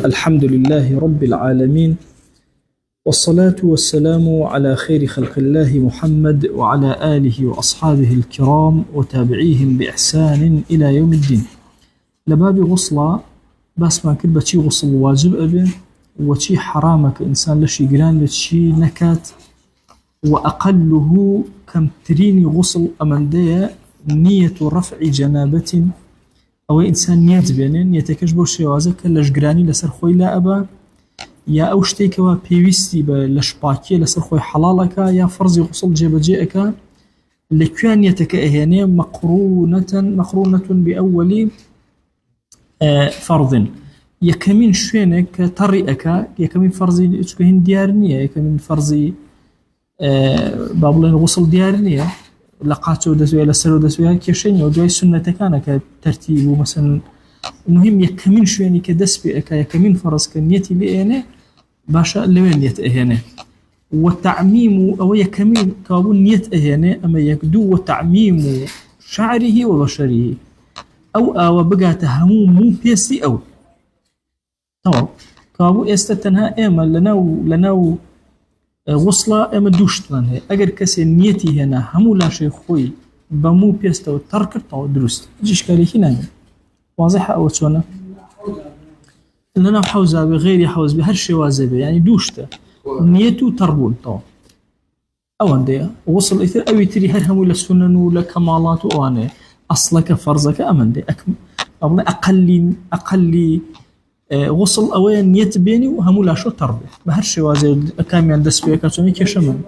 الحمد لله رب العالمين، والصلاة والسلام على خير خلق الله محمد وعلى آله وأصحابه الكرام وتابعيهم بإحسان إلى يوم الدين. لباب غسلة بس ما كل بشي غسل واجب أبي وشي حرامك إنسان لشي قران لشي نكات، وأقله كم تريني غسل أمندية نية رفع جنابة أو إنسان نيت بينين يتكش بو شوازك لشقراني لسر خوي لا أبا يا أو شتيكوا بيويستي لشباكي لسر خوي حلالك يا فرزي غسل جيب جيئك لكوان يتكأهيني مقرونة بأول فرض يكمين شوينك طريقك يكمين فرزي اشكهين ديارنية يكمين فرزي بابلين غسل ديارنية لقاتو دسوية لسرو دسوية كيشيني ودواي سنة كان كترتيب مثلا المهم يكمين شويني كدس بيئك يكمين فرز كنيتي لإيني باشا لوين نيت إهيني والتعميم أو يكمين كابون نيت إهيني أما يكدو وتعميم شعره وبشره أو بقى تهمو مو بيسي أو طبعا كابو استتنها إما لناو غسلة أما دوشت لنها أجر كسي نيتي هنا همو لا شيء خوي بمو بيستو تركت أو دروست جيش كاري هنا واضحة أو شونا لنا حوزة بغير حوز بهالشي وازبه يعني دوشته نيته تربون طبعا أو عندي وصل إثر أو يتري هرهم ولا سنن ولا كمالات وأنا أصلك فرزك أمندي أقل وصل أوين نيت بيني وهم لا شو تربي بهالشي وازي كام يندس فيها كاتوني كيشمن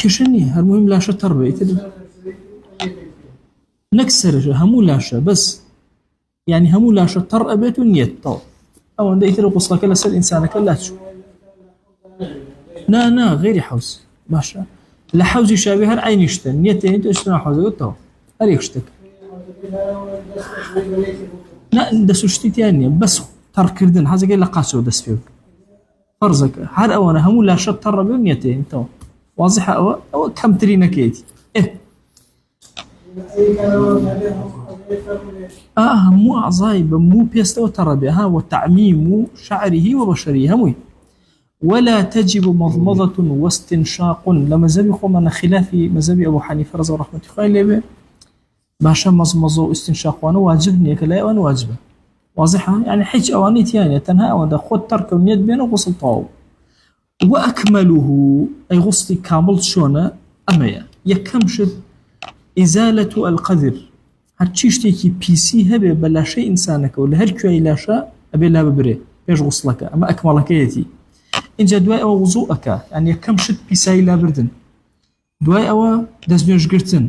كيشني المهم لا شو تربي نكسر هم لا شو بس يعني هم لا شو تر أبيت ونيت طو أو عند إثر وصل كلا سل إنسان كلا شو نا غير حوز ماشى لا حوز يشابه العين يشتن نيت أنت اشتنا حوز قلته أريك اشتك لا ندسو شتي تانية بس تركردن هذا قال لقاسو دس فيه فرزك هذا أنا هم لا شط تر بنيته أنت واضحة أو كم ترينا كيتي مو عزايب مو بيستو تربيها وتعميم شعره وبشره هموي ولا تجب مضمضة واستنشاق لما زبي من خلاف مذهب أبو حنيفة رضي الله عنه باشا مضمضة واستنشاق وانا واجبني كلا وانا واجبه واضحة يعني حج أواني تيانية تنها وانا خد ترك ونيت بينه وغسل طاو وأكمله أي غسل كامل شونا أميا يكمشد إزالة القذر هرچيشتيكي بيسي هبه بلا شيء إنسانك ولا هركوي لا شاء أبي لا ببري بيش غسلك أما أكملك يتي إن جا دواء أو وضوءك يعني يكمشد بيساي لا بردن دواء أو دزنوش قرتن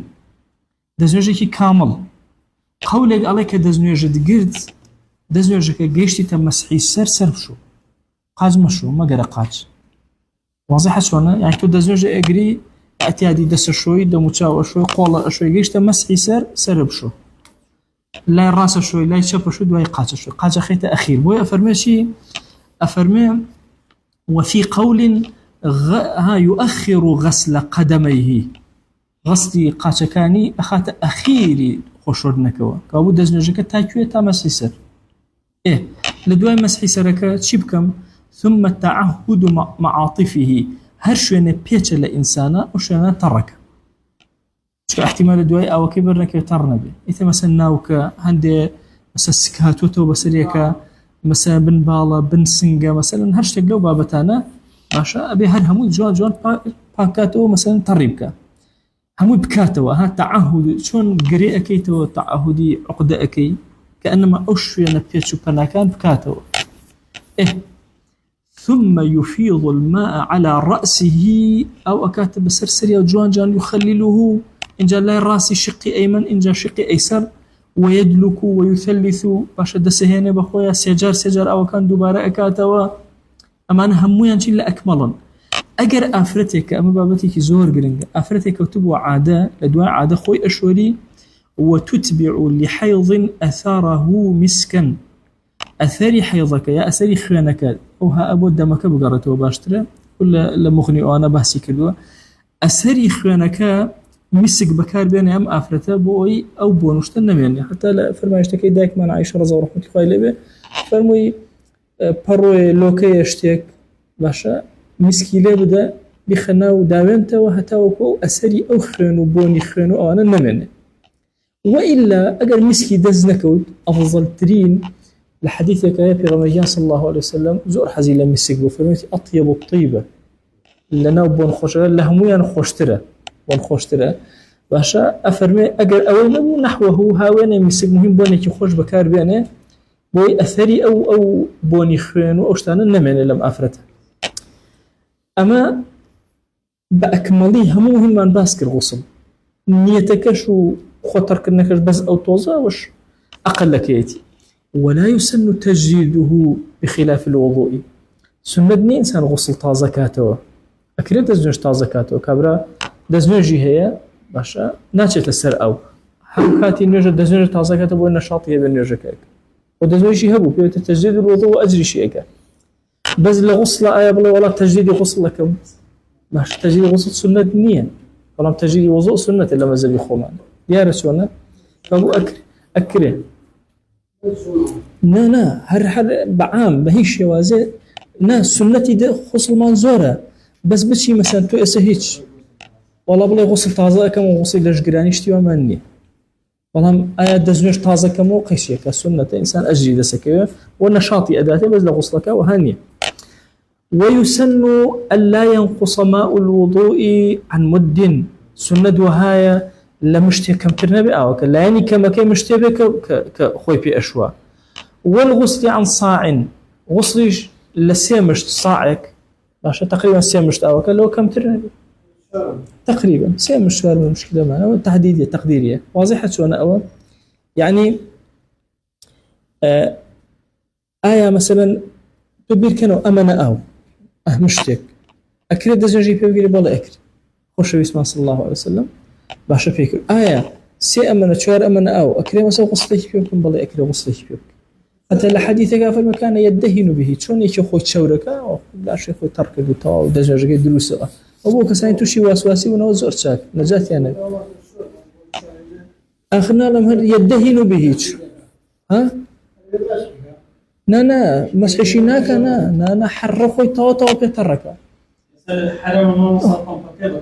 دزنوجي كامل قولك عليك دزنوجي قرد دزنوجي قيشتي تمسحي سر بشو قاج مشو ما قرأ قاج واضحة شوانا يعني تو دزنوجي اقري اعتيادي دس شوي دموچاو شوي قولا شوي قيشتا مسحي سر بشو لا الراس شوي لا يشب شو دواي قاج شوي قاج خيتا أخير بوي أفرمي وفي قول يؤخر غسل قدميه غسلي قاچەکانی ئەخاتە ئەخیری خۆشۆردنەکەوە کابوو دەستنوێژەکە تاکوێ تا مەسحی سەر لە دوای مەسحی سەرەکە چی بکەم ثم التعهد معاطفه هەر شوێنە پێچە لە ئینسانە ئەو شوێنە تەڕەکە چکە احتیمالە دوای ئاوەکەی بەرنەکەوێت تەڕ نەبێ ئیتر مەسەن ناوکە هەندێ مەسە سک هاتووەتەوە بەسەریەکە مەسە بن باڵە بن سنگە مەسەلەن هەر شتێک لەو بابەتانە باشە ئەبێ هەر هەمووی جوان پاکاتەوە مەسەلەن تەڕی بکە همو بكاتوا ها تعهد شون قري أكيتوا تعهدي عقدة أكي كأنما أشوي نبيتشو بناكان بكاتوا ثم يفيض الماء على رأسه أو أكاتب سرسريا جوان يخلله إن جاء لا راسي شقي أيمن إن جاء شقي أيسر ويدلك ويثلث باش دسهين بخويا سجار أو كان دوباره أكاتوا أما أنا همو ينشي لأكملا أجر أفرتك أما بابتك زور جرينج أفرتك وتبوا عادة لدواء عادة خوي أشوري وتتبع لحيض أثاره مسكا أثري حيضك يا أثري خيانك أو ها أبو دمك بقرته وباشتره ولا لمغني أنا بحسي كدوا أثري خيانك مسك بكار بين أم أفرته بوي أو بونشت النميني حتى لا فرمايشتكي دايك من عائشة رضي الله عنها لبه فرمي بروي لوكي اشتيك باشا مسكي لبدا بخناو داوينته وهتاوكو أسري أو خينو بوني خينو أو أنا النميني وإلا أجر مسكي دزنكود أفضل ترين لحديثك يا في رمضان صلى الله عليه وسلم زور حزيلا مسك بفرميتي أطيب الطيبة لنا بون خوشرة لهمويا خوشترة بون خوشترة باشا أفرمي أجر أول نحوه هاوين مسك مهم بوني كي خوش بكار بينه بوي أثري أو بوني خينو أو شتانا نمين لم أفرته أما بأكملي هموهم من باسك الغسل نيتكش وخطر كنكش بس أو توزا وش أقل كيتي ولا يسن تجديده بخلاف الوضوء سنة إنسان غسل طازكاته أكيد دزنج طازكاته كبرى دزنجي هي باشا ناتشة السر أو حركاتي نجد دزنج طازكاته بو النشاطية بالنجكك ودزنجي هبو بيوت تجديد الوضوء أجري شيئك بس لغسل آية بلا ولا تجديد غسل لكم باش تجديد غسل سنة نية ولا تجديد وضوء سنة إلا ما زال يخومان يا رسولنا فهو أكره نا هر بعام بهيش شوازي نا سنتي ده غسل منزورة بس بشي مثلا تو اسهيتش والله بلا غسل تازه كم وغسل لجراني اشتي وماني والله آيات دزنوش تازه كم وقيشي كسنة إنسان أجري دسكيه والنشاطي أداته بس لغسلك وهانية ويسن ألا ينقص ماء الوضوء عن مد سنة وهاية لمشتي كم ترنبي أو كلا يعني كما كي مشتي كخوي في أشوا والغسل عن صاع غسلش لسيمشت صاعك عشان تقريبا سيمشت أو كلا كم ترنبي تقريبا سيمشت هذا المشكلة معنا تحديدية تقديرية واضحة شو أنا أول يعني آية مثلا تبير كانوا أمانة أو مشتك أكيد دزنجي بيجري بالله أكيد خوش بسم صلى الله عليه وسلم باش فيك آية سي أمانة شوار أمانة أو أكيد مثلا غسلك فيكم بالله أكيد غسلك فيك حتى الحديث قال فالمكان يدهن به شلون يشوف خوي تشورك أو لا شيء خوي ترك بتاع دزنجي دروس أبوك ساين توشي واسواسي ونوزر شاك نجات يعني آخرنا لما يدهن به ها نا مسحشيناك نا حرخوا يتوتوا بيتركا الحرام ما وصلتم فكيف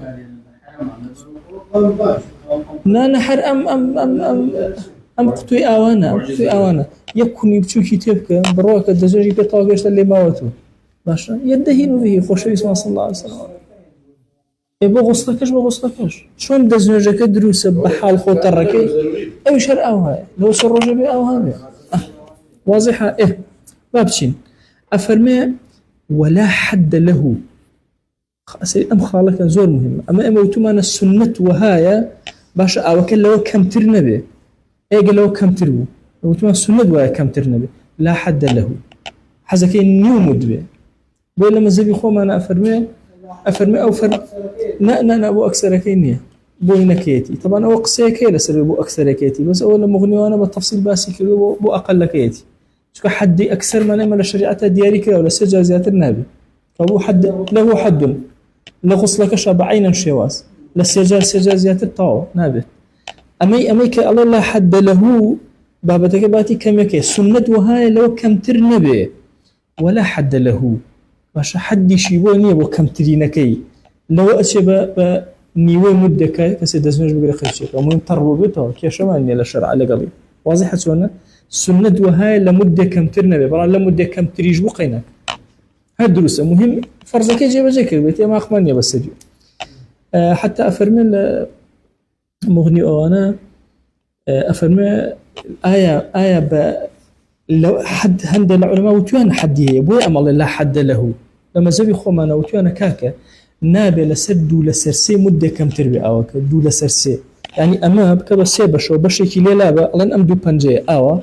نا حر أم قطوي أوانا يكون يبتو كتابك بروك الدجاجي بيطاقش اللي موتو باشا يدهن به خوشي صلى الله عليه وسلم يبغى غسلكش شلون دزنجك دروس بحال خو تركي اي شر او هاي لو سر رجبي او هاي واضحه بابشين أفرمي ولا حد له أم خالك زور مهم أما أموتما السنة وهايا باش أوكل لو كم ترنبي إيه لو كم ترو أموتما السنة وهايا كم ترنبي لا حد له حزكي نيومد به بيلا مزبي خو ما أنا أفرمي أو فر نا أبو أكثر كينية بوينا كيتي طبعا أو قصي كيلا سر أبو أكثر كيتي بس أول مغني وأنا بالتفصيل باسي كيلو بو أقل كيتي شو حد أكثر ما نعمل الشريعة ديارك ولا سجازات النبي فهو حد له حد لغسلك شاب عينا شواز لسجازات الطاو نبي أمي الله لا حد له بابتك باتي كم يكي سنة وهاي لو كم ترنبي ولا حد له باش حد يشيبوني أبو كم ترينكي لو أشبه نيوي مدة كسيد زنج بقرا خيشي ومن تربو بيته كيش ما إني لشرع على قلبي واضحة سؤالنا سنة وهاي لمدة كم ترنبي برا لمدة كم تريج بقينك هاد دروس مهم فرزك يجي بجيك البيت ما أخمني بس جو حتى أفرمي مغني أنا أفرمي آية لو حد هند العلماء وتوانا حد هي بوي أمال لا حد له لما زبي خمنا وتوانا كاكا نابي لسد لسرسي مدة كم تربي أوك دو لسرسي يعني أما بكبا سيبش وبشي كي ليلابا ألان أم دو بانجي أوا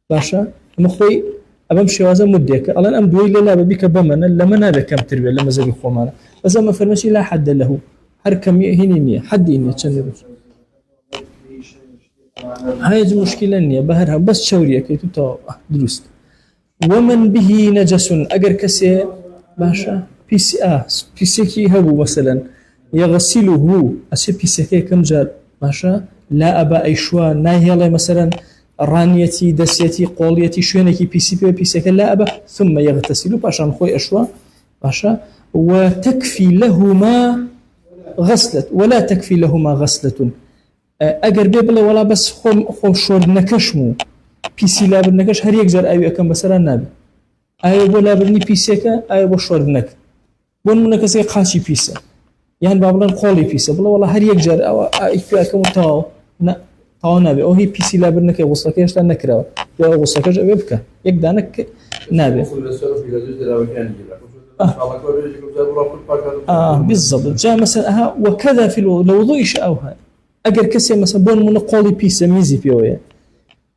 باشا مخوي أبم شوازا مدة ألان أم دوي ليلابا بك بمنا لما نابي كم تربي لما زبي خمنا بس أما فرمشي لا حد له حركم هني حد إني تشنبش هاي المشكلة إني بهرها بس شورية كي تطاو دروست ومن به نجس أجر كسي باشا بي سي كي هبو مثلا يغسله أسي بيسكي كم جار باشا لا أبا أي شوا ناهي مثلا رانيتي دسيتي قوليتي شوينكي بيسكي لا أبا ثم يغتسل باشا نخوي أشوا باشا وتكفي لهما غسلة ولا تكفي لهما غسلة أجر بيبلا ولا بس خم شور نكشمو بيسي لا بالنكش هر يكجر أيو أكم بسرا نابي أيو بولا برني بيسكا أيو بشور نك بون منكسي قاشي بيسا يعني بابلان قولي بيسا بلا والله هر يكجر أو أيكو أكم تاو نا تاو نابي أو هي بيسي لا برنك غسلك يشتا نكرا يا غسلك جا ببكا يكدانك نابي بالضبط جاء مثلا وكذا في الوضوء يشاوها اگر كسي مثلا بون من قولي بيسا ميزي بيويا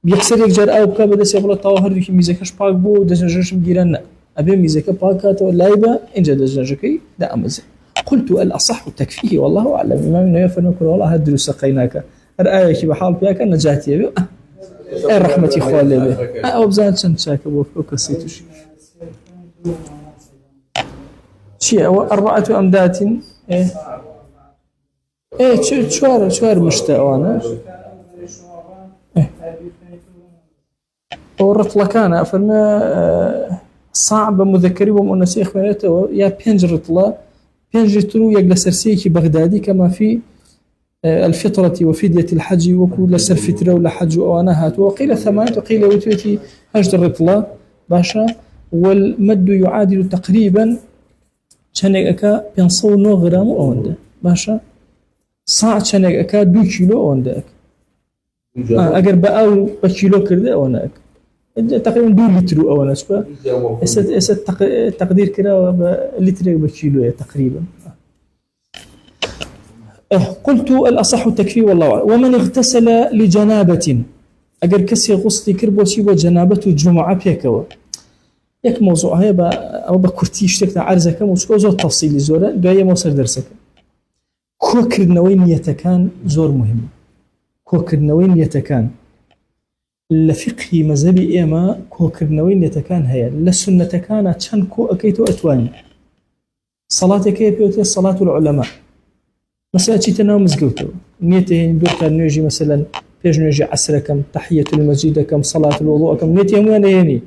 بيكسر يكجر او بكا بدا سيبلا طاهر ديك ميزكش باك بو دجنجش مديرنا ابي ميزك باكاتو لايبا ان جد دجنجكي دا امز قلت الاصح تكفيه والله اعلم امام النووي يفهم والله هدرو سقيناك رايه كي بحال بياك نجاتي رحمتي خوالي به او بزان شنشاك ابو كسيتوش شيء أربعة أمدات شوار مشتاق أنا ورط لكان أفرنا صعب مذكري ومؤنثي إخوانته يا بينجرتلو يجلس سرسيكي بغدادي كما في الفطرة وفدية الحج وكل سر فترة ولا حج وأناهات وقيل 8 وقيل وتوتي هجر الرطلة باشا والمد يعادل تقريبا چنێکەکە 509 غرام ئەوەندە باشە ساع چنێکەکە 2 کیلۆ ئەوەندەک ئەگەر بە ئەو بە کیلۆ کردە ئەوەنەک تقریبا 2 لیتر ئەوەنە ئێستا تقدیر کراوە بە لیترێک بە کیلۆیە تقریبا قلت الأصح تكفي والله أعلم ومن اغتسل لجنابة أجر كسي غسلي كربوشي وجنابة الجمعة بيكوا يك موضوع هي أو بكرتي اشتكت عرزة كم وشكو زور تفصيلي زورة دعية موصل درسك كوكر نوين يتكان زور مهم كوكر نوين يتكان لفقه مذهبي إما كوكر نوين يتكان هي لسنة كان تشان كو أكيتو أتواني صلاة كيف صلاة العلماء مثلا شيء تناوم مزقوتو نيته دور كان نيجي مثلا بيج نيجي عصر كم تحية المسجد كم صلاة الوضوء كم نيته يوم يعني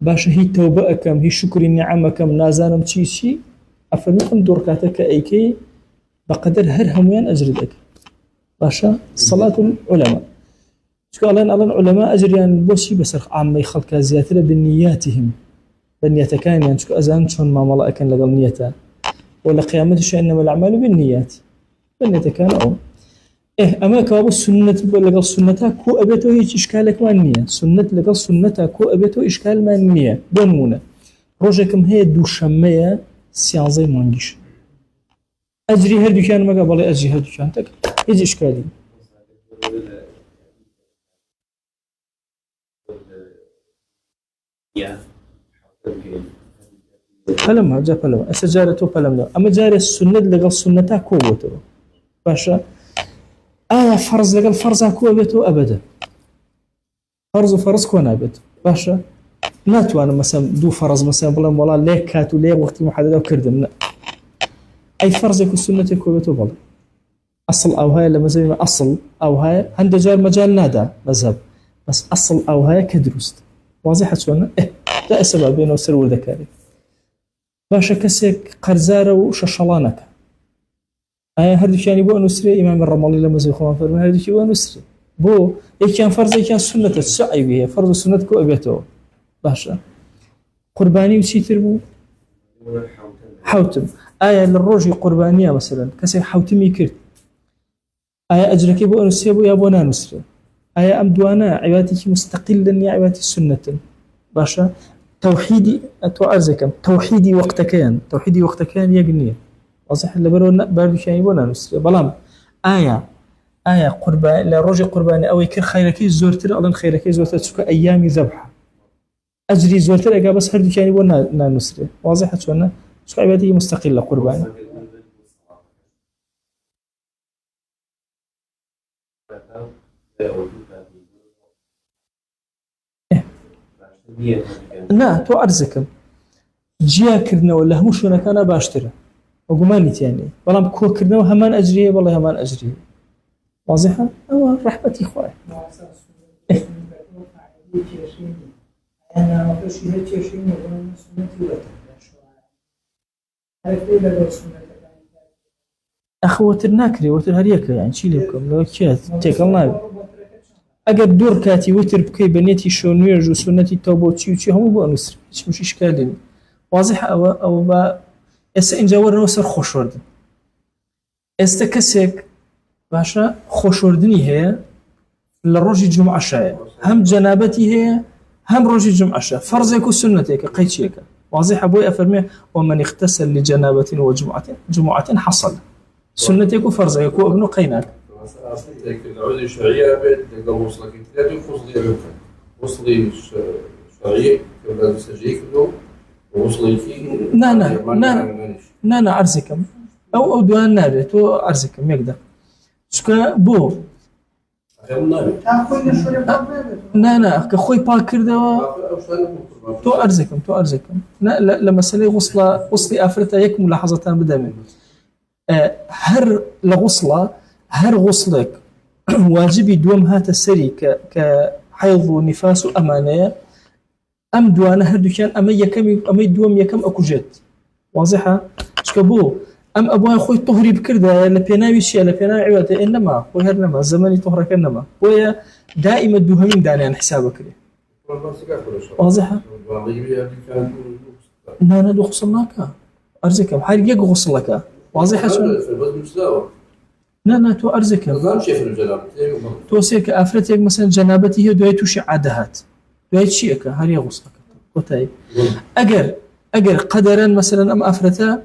باش هي توبة كم هي شكر النعمة كم نازانم شيء أفرمكم دور كاتك أيكي بقدر هر هميان أجردك باشا صلاة العلماء شو قال أن العلماء أجر يعني بوشي بس عامة خلق زيادة بنياتهم بنيته كان يعني شو أذان شون ما ملا كان لقى نيته ولا قيامته شيء إنما الأعمال بالنيات بنيته كان أو أما كابو السنة لقى السنة كو أبيته هيك إشكالك ما النية سنة لقى السنة كو أبيته إشكال ما النية بونمونة روجكم هي دوشمية سيانزي مانجيش أجري هردو كان ما قبل أجري هردو كان تك هيك إشكالي فلما جا فلما أسجارته فلما أما جاري السنة لقى السنة كو بوتو باشا فرض لقى الفرض كو بيتو أبدا فرض كون أبدا باشا ناتو أنا مثلا دو فرض مثلا بلا والله ليك كاتو ليه وقت محدد أو كردم لا أي فرض يكون سنة كو بيتو بلا أصل أو هاي لما زي ما أصل أو هاي عند جار مجال نادا مذهب بس أصل أو هاي كدروست واضحة شلون لا سبب بينه وسر ذكري باشا كسك قرزارة وششلانك هردو كان يبغى نسري إمام الرملي لما زي خوان فرمان هردو كان يبغى نسري بو كان فرض كان سنة السعي به فرض سنة كو أبيته باشا قرباني وسيتر بو حوتم للروج قربانية مثلا كسي حوتمي كرت أجرك يبغى نسري بو يبغى نسري أم دوانا عبادتك مستقلا يا عبادتي سنة باشا توحيدي أتوارزكم توحيدي وقت كان يجنيه واضح اللي برو شيء ولا نسري بلام آية قربان لرجع قرباني أو يكر خيرك زورتر أظن خيرك زورتر تشوف أيام ذبح أجري زورتر أجا بس هردو شيء ولا نسري واضح شلون شو عبادتي مستقلة قرباني نا تو أرزكم جيا كرنا ولا هم شو نكنا باشتري وقمانيت يعني بلام كو كردنا همان أجريه والله همان أجريه واضحة أو رحمتي خوي أنا ما فيش شيء يقولون سنتي ولا عارف إيه لو سنتي أخو وتر ناكري وتر هريك يعني شي لكم لو كيات تيك الله أجر دور كاتي وتر بكي بنيتي شونير وسنتي توبو تشي هم بو نصر مش إشكالي واضح أو با إنجا ورنا وسر خوش وردن استكسك باشا خوش وردني هي للرجل الجمعة شاية هم جنابتي هي هم رجل الجمعة شاية فرزك وسنتك قيتشيك واضح أبوي أفرمي ومن اغتسل لجنابة وجمعة حصل سنتك وفرزك وابن قيناك العودة الشرعية بيت وصلك ثلاثة وصلي شرعية كما تسجيك له ووصلي فيه نا أرزكم أو دوان نابي تو أرزكم يقدر شكا بو نا كخوي باكر دوا تو أرزكم لما سلي وصلي آفرتا يك ملاحظتان بدأ هر لغصلة هر غصلك واجبي دوم هات السري كحيض ونفاس أمانية أم دوانا هر دوكان أما دوم يكم أكوجت واضحة شكبو أم أبوها خوي طهري بكرده لبيناوي شيء لبيناوي عبادة إنما وهر نما زماني طهرك إنما ويا دائما دوهمين داني عن حسابك لي واضحة لا دو غصلناك أرزكم حال يق غصلك واضحة شو لا تو أرزكم تو سيك أفرتك مثلا جنابتي هي دويتو شي عادهات دويت شيك هل يغصلك قتاي أجر قدرا مثلا أم أفرتا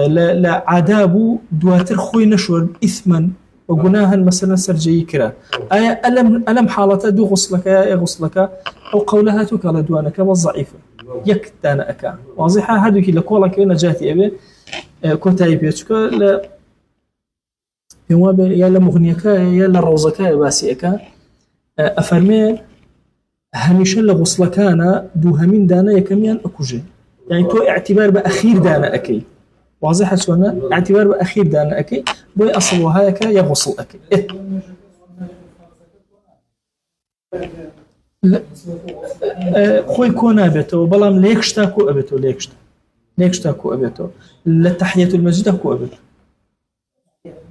لا عذابه دواتر خوي نشور إثما وجناها مثلا سرجي كرا أي ألم حالته دو غسلك يا غسلك أو قولها تكال دوانك والضعيفة يكتان أكا واضحة هذا كي لقولك نجاتي أبي كتاي بيتك لا يوم يا لمغنيك يا لروزك باسيك أفرمي هميشه لغسلك أنا دوهمين دانا يكميان أكوجي يعني تو اعتبار بأخير دانا أكي واضح شلون اعتبار بأخير دانا أكي بوي أصل وهايك يغسل أكي خوي كونا بيتو بلام ليكشتاكو أبيتو ليكشتاكو أبيتو لتحية المسجد أكو أبيتو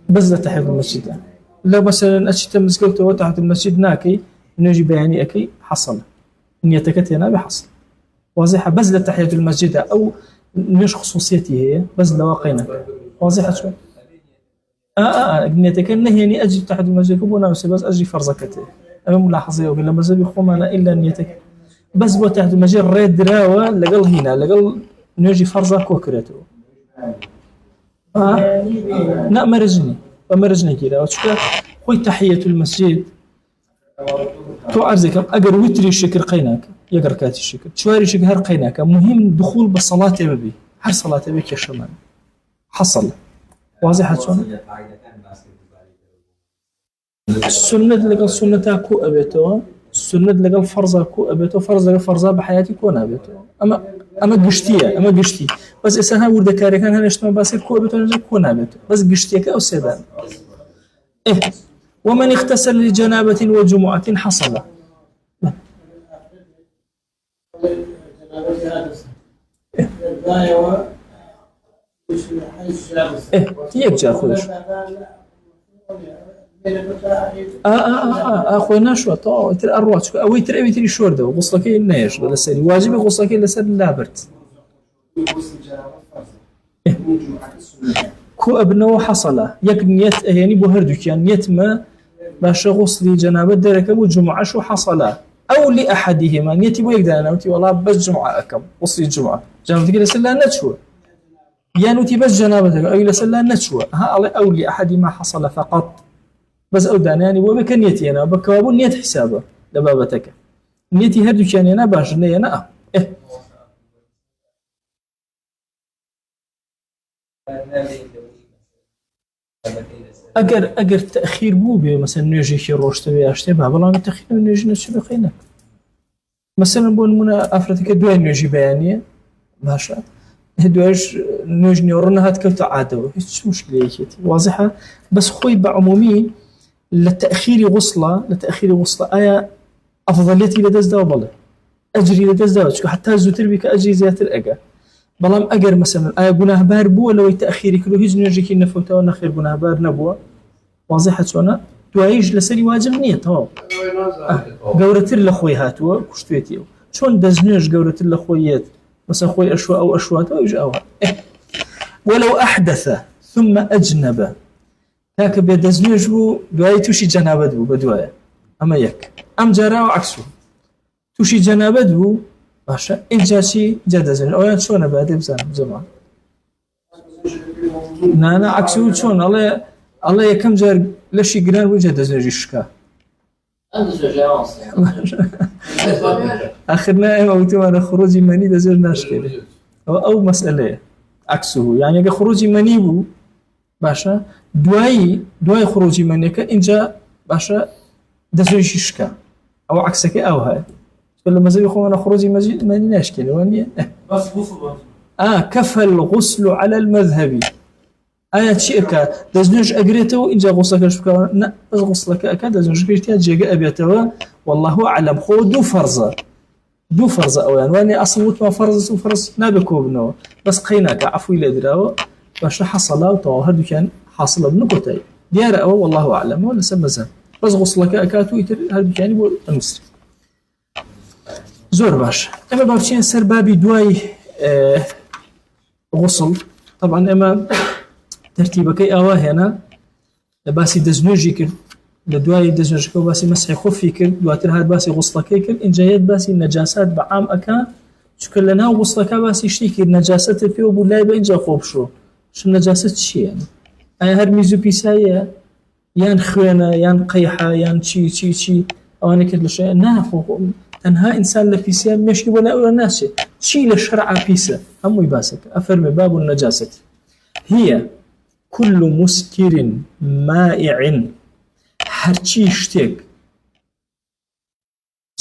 بس لتحية المسجد لو مثلا أشيت مسكوته تحت المسجد ناكي نجي بياني أكي حصل نيتك هنا بحصل واضحة بس لتحية المسجد أو مش خصوصيتي هي بس لواقينا واضحة شو نيتك نهيني أجي تحت المسجد كبونا بس أجي فرزكته أنا ملاحظة يقول لما زبي خوما أنا إلا نيتك بس بو تحت المسجد ريد راوة لقل هنا لقل نجي فرزة كوكرته لا مرجني كده وشكا خوي تحية المسجد تو أرزك أجر وتري الشكر قيناك يقر كاتي الشكر شواري شكر هر قيناك مهم دخول بالصلاة ببي هر صلاة بك يا شمان حصل واضح شلون السنة لقى السنة كو أبيتو السنة لقى الفرزة كو أبيتو فرزة بحياتي كون أبيتو أما قشتي بس إسانها ورد كاري كان هنشتما باسير كو أبيتو نجي كون أبيتو بس قشتيك أو سيدان ومن اغتسل لجنابة وجمعة حصل يرجع خوش أخونا شو طاو تر أرواتك أو يتر أبي شور ده غسلك الناش ولا سري واجب غسلك إلا سر لابرت كو أبنه حصل يك نيت يعني بهردك يعني نيت ما باش غسل جنابة درك أبو جمعة شو حصل أو لأحدهما نيتي بو يقدر أنا وتي والله بس جمعة أكم غسل الجمعة جنابتك لسلا نتشوى يعني وتي بس جنابتك أو لسلا نتشوى أو لأحدهما حصل فقط بس أو داناني وبك نيتي أنا بكوابو نيت حسابه لبابتك نيتي هردك يعني أنا باش نية أنا أجر تأخير مو به مثلا نيجي شيء روش تبي أشتبه بلا من تأخير نيجي نشوف خينك مثلا بقول منا أفرتك دوين نيجي بيانية ماشى دوش نوجني ورنا هات كوت عادة هيش مشكلة هيك واضحة بس خوي بعمومي لتأخير غسلة آية أفضليتي لدز دا وبله أجري لدز دا حتى زوتر بك أجري زيادة الأجا بلام أجر مثلا آية جناه بار بو لو تأخيري كله هيج نرجع كي نفوته ونخير جناه بار نبوه واضحة سونا دوايج لسري واجب نية تمام جورة الأخوي هاتوا كشتيتيو شون دزنيش جورة الأخويات مثلا أخوي أشواء أو أشواء أو يجأوها ولو أحدث ثم أجنب هاك بيدزنيش بو دواي توشي جنابة بو بدوايا أما يك أم جرا وعكسه توشي جنابة بو باشا إن جاشي جدزن أو شون بعد بزن زمان نانا عكسه شون الله يكم جار لشي جران وجد زنجشكا آخرنا إما وتوانا خروجي مني دزر ناشكله أو مسألة عكسه يعني خروجي مني بو باشا دواي خروجي مني كإنجا باشا دزنجشكا أو عكسك أو هاي فلما زي يخونا خروجي مني ناشكله واني بس غسل كفى الغسل على المذهبي آية شيء دزنج أجريته إنجا غسلك شبكة لا بس غسلك أكاد دزنج كريتيا جيجا أبيته والله أعلم خو دو فرزة أو يعني واني أصلا ما فرز نابكو بنو بس قيناك عفوي لدراو باش حصل وطوهر كان حاصل بنكوتاي ديار أو والله أعلم ولا سمزها بس غسلك أكاد ويتر هذا كان يقول المصري زور باش أما بابتشين سر بابي دواي غسل طبعا أما ترتيبك أواه هنا باسي دزنوجي كر لدواي دزنوجي كر باسي مسح خفي كر دواتر هاد باسي غسلك كر إن جايات باسي النجاسات بعام أكا شكل لنا غسلك باسي شتيكي النجاسات فيه وبولاي بإنجا خوب شو النجاسات شي يعني أي هاد ميزو بيسايا يان خوينة يان قيحة يان شي أواني كد لشيء نافو تنها إنسان لبيسيا مشي ولا ناسي شي للشرع بيسا هم يباسك أفرمي باب النجاسة هي كل مسكر مائع هرچی شتێک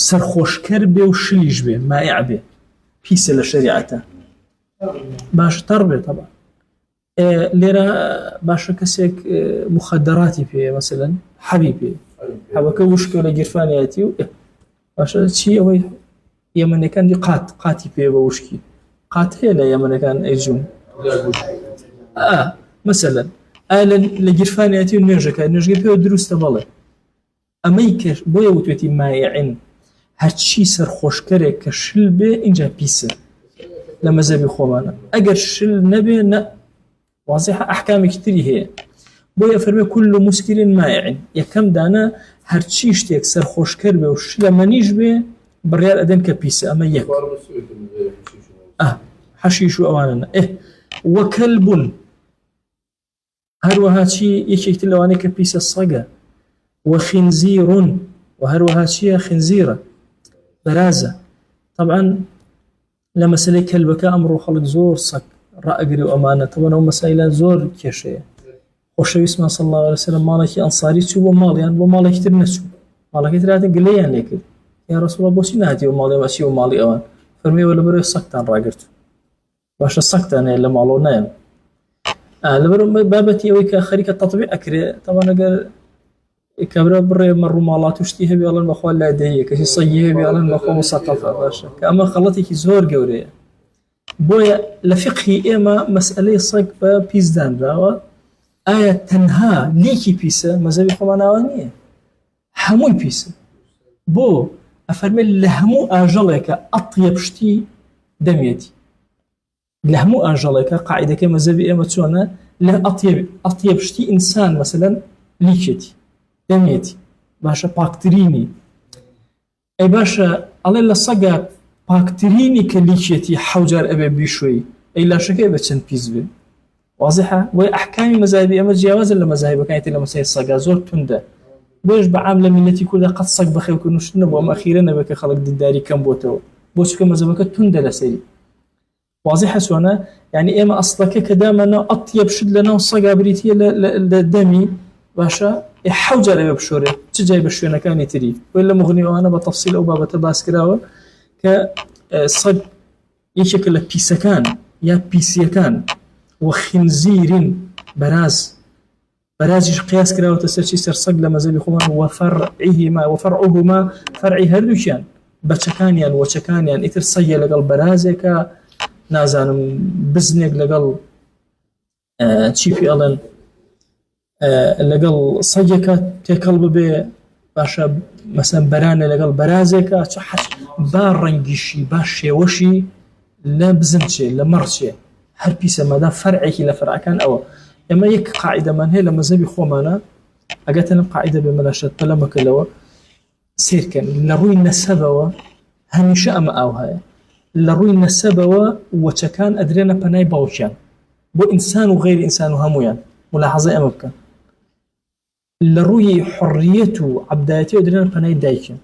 سەرخۆشکەر بێ و شلیش بێ مائع بێ پیسە لە شەریعەتە باشتر بێ طبعا لێرە باشە کەسێک مخدراتی پێ مثلا حەبی پێ حەبەکە وشکە لە گیرفانیەتی و باشە چی ئەوەی یەمەنەکانی قاتی پێ بە وشکی قات هەیە لە یەمەنەکان ئەیجون مثلا لە گیرفانیەتی و نوێژەکە پێوە دروستە بەڵێ ئەمەی کە بۆیە وتوێتی مایعین هەرچی سەرخۆشکەرێک کە شل بێ اینجا پیسە لە مەزەبی خۆمانە ئەگەر شل نەبێ نە واضحە ئەحکامێکی تری هەیە بۆیە فەرمێ كل مسكر مائع یەکەم دانە هەرچی شتێک سەرخۆشکەر بێ و شلەمەنیش بێ بڕیار ئەدەن کە پیسە ئەمە یەک حەشیش و ئەوانە وەکەلبون هەروەها چی یەکێکتر لەوانەیە کە پیسە سەگە وخنزير وهروها شيء خنزيرة برازة طبعا لما سلي كلبك أمره خلق زور صك رأجري وأمانة طبعا هم مسائل زور كشيء وشو اسمه صلى الله عليه وسلم مالك أنصاري شو مال يعني ومالك كتير نسو مالك كتير هذا قلي يعني كده يا رسول الله بوسي نهدي ومالي ماشي ومالي أوان فرمي ولا بري سكتان راجرته واش السكتان اللي مالو نايم لبرو بابتي أوي كخريك التطبيق أكري طبعا قال كبر بري مرو مالات وشتيها بيالن بخوا لا دهيه كشي صيها بيالن بخوا مثقفه باشا كما خلطي كي زور قوريه بويا لفقهي اما مساله صق بيزدان راوا آية تنها ليكي بيسا مذهبي خماناوانيه هموي بيسا بو افرمي لهمو اجلك اطيب شتي دميتي لهمو اجلك قاعده كمذهبي اما تشونا له اطيب شتي انسان مثلا ليكتي دميتي باشا باكتريني اي باشا الله لا صقا باكتريني كليشيتي حوجر ابي بشوي اي لا شك بتشن بيزبي واضحه واحكام مذاهبي اما جواز المذاهب كانت لما سي صقا زور تنده بوش بعامله ملتي كلها قد صق بخي وكنو شنو وما اخيرا بك خلق الداري كم بوتو بوش كما زبك تنده لسري واضحه سوانا يعني اما اصلك كدامنا اطيب شد لنا صقا بريتيه للدمي باشا حوجر ابي بشوري تجاي بشوينا كان يتري ولا مغني وانا بتفصيل او بابا تباس كراوه ك صد يشكل بيسكان يا بيسيكان وخنزير برازش قياس كراوة تسرشي سرسق لما زبي خوان وفرعهما فرعي هردوشان بچكانيان وچكانيان اتر صيه لقل برازيكا نازانم بزنك لقل چي في ألن لقل صيكا تيكل ببي باشا مثلا برانه لقل برازيكا با رنگشي با شيوشي لا بزنشي لا مرشي هر بيسا مادا فرعي لفرع كان أو اما يك قاعده من هي لما زبي خومانا اجتنا قاعده بملاشات بلمك لو سير كان لروي النسبه هميشه اما او هاي لروي النسبه وتكان ادرينا بناي باوشان بو انسان وغير انسان همويان ملاحظه امبك لروي حريته عبدايته ادرينا بناي دايكن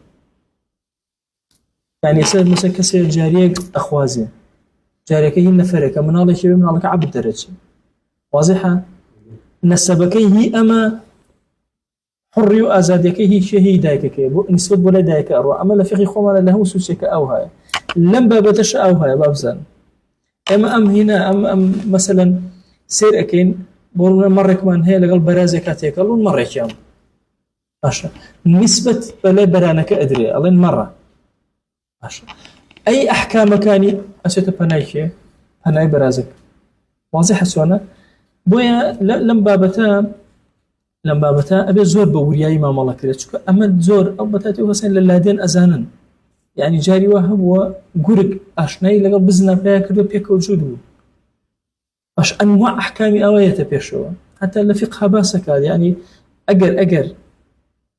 يعني يصير مثلا كسر جاريه اخوازي جاريه هي نفرك من الله شبه من الله عبد درجه واضحه نسبكي هي أما حري وأزاديكي هي شيء دايكك نسبة ولا دايك أروى أما لفقي خوما له سوسك أو هاي لم بابتش أو هاي بابزان أم هنا أم مثلا سير أكين بقولنا مرة كمان هي لقل برازك تيكلون مرة كام عشان نسبة بلا برانك أدري ألين مرة عشان أي أحكام كاني أشوف بنايك بناي برازك واضح سوانا بويا لم بابتا أبي زور بورياي ما مالا كريتشكو أما زور أو بتاتي وحسين للادين أزانن يعني جاري وهب وقرق أشناي لقل بزنا بيا كردو بيك وجوده أش أنواع أحكامي أوية بيشوا حتى لفقها باسك يعني أجر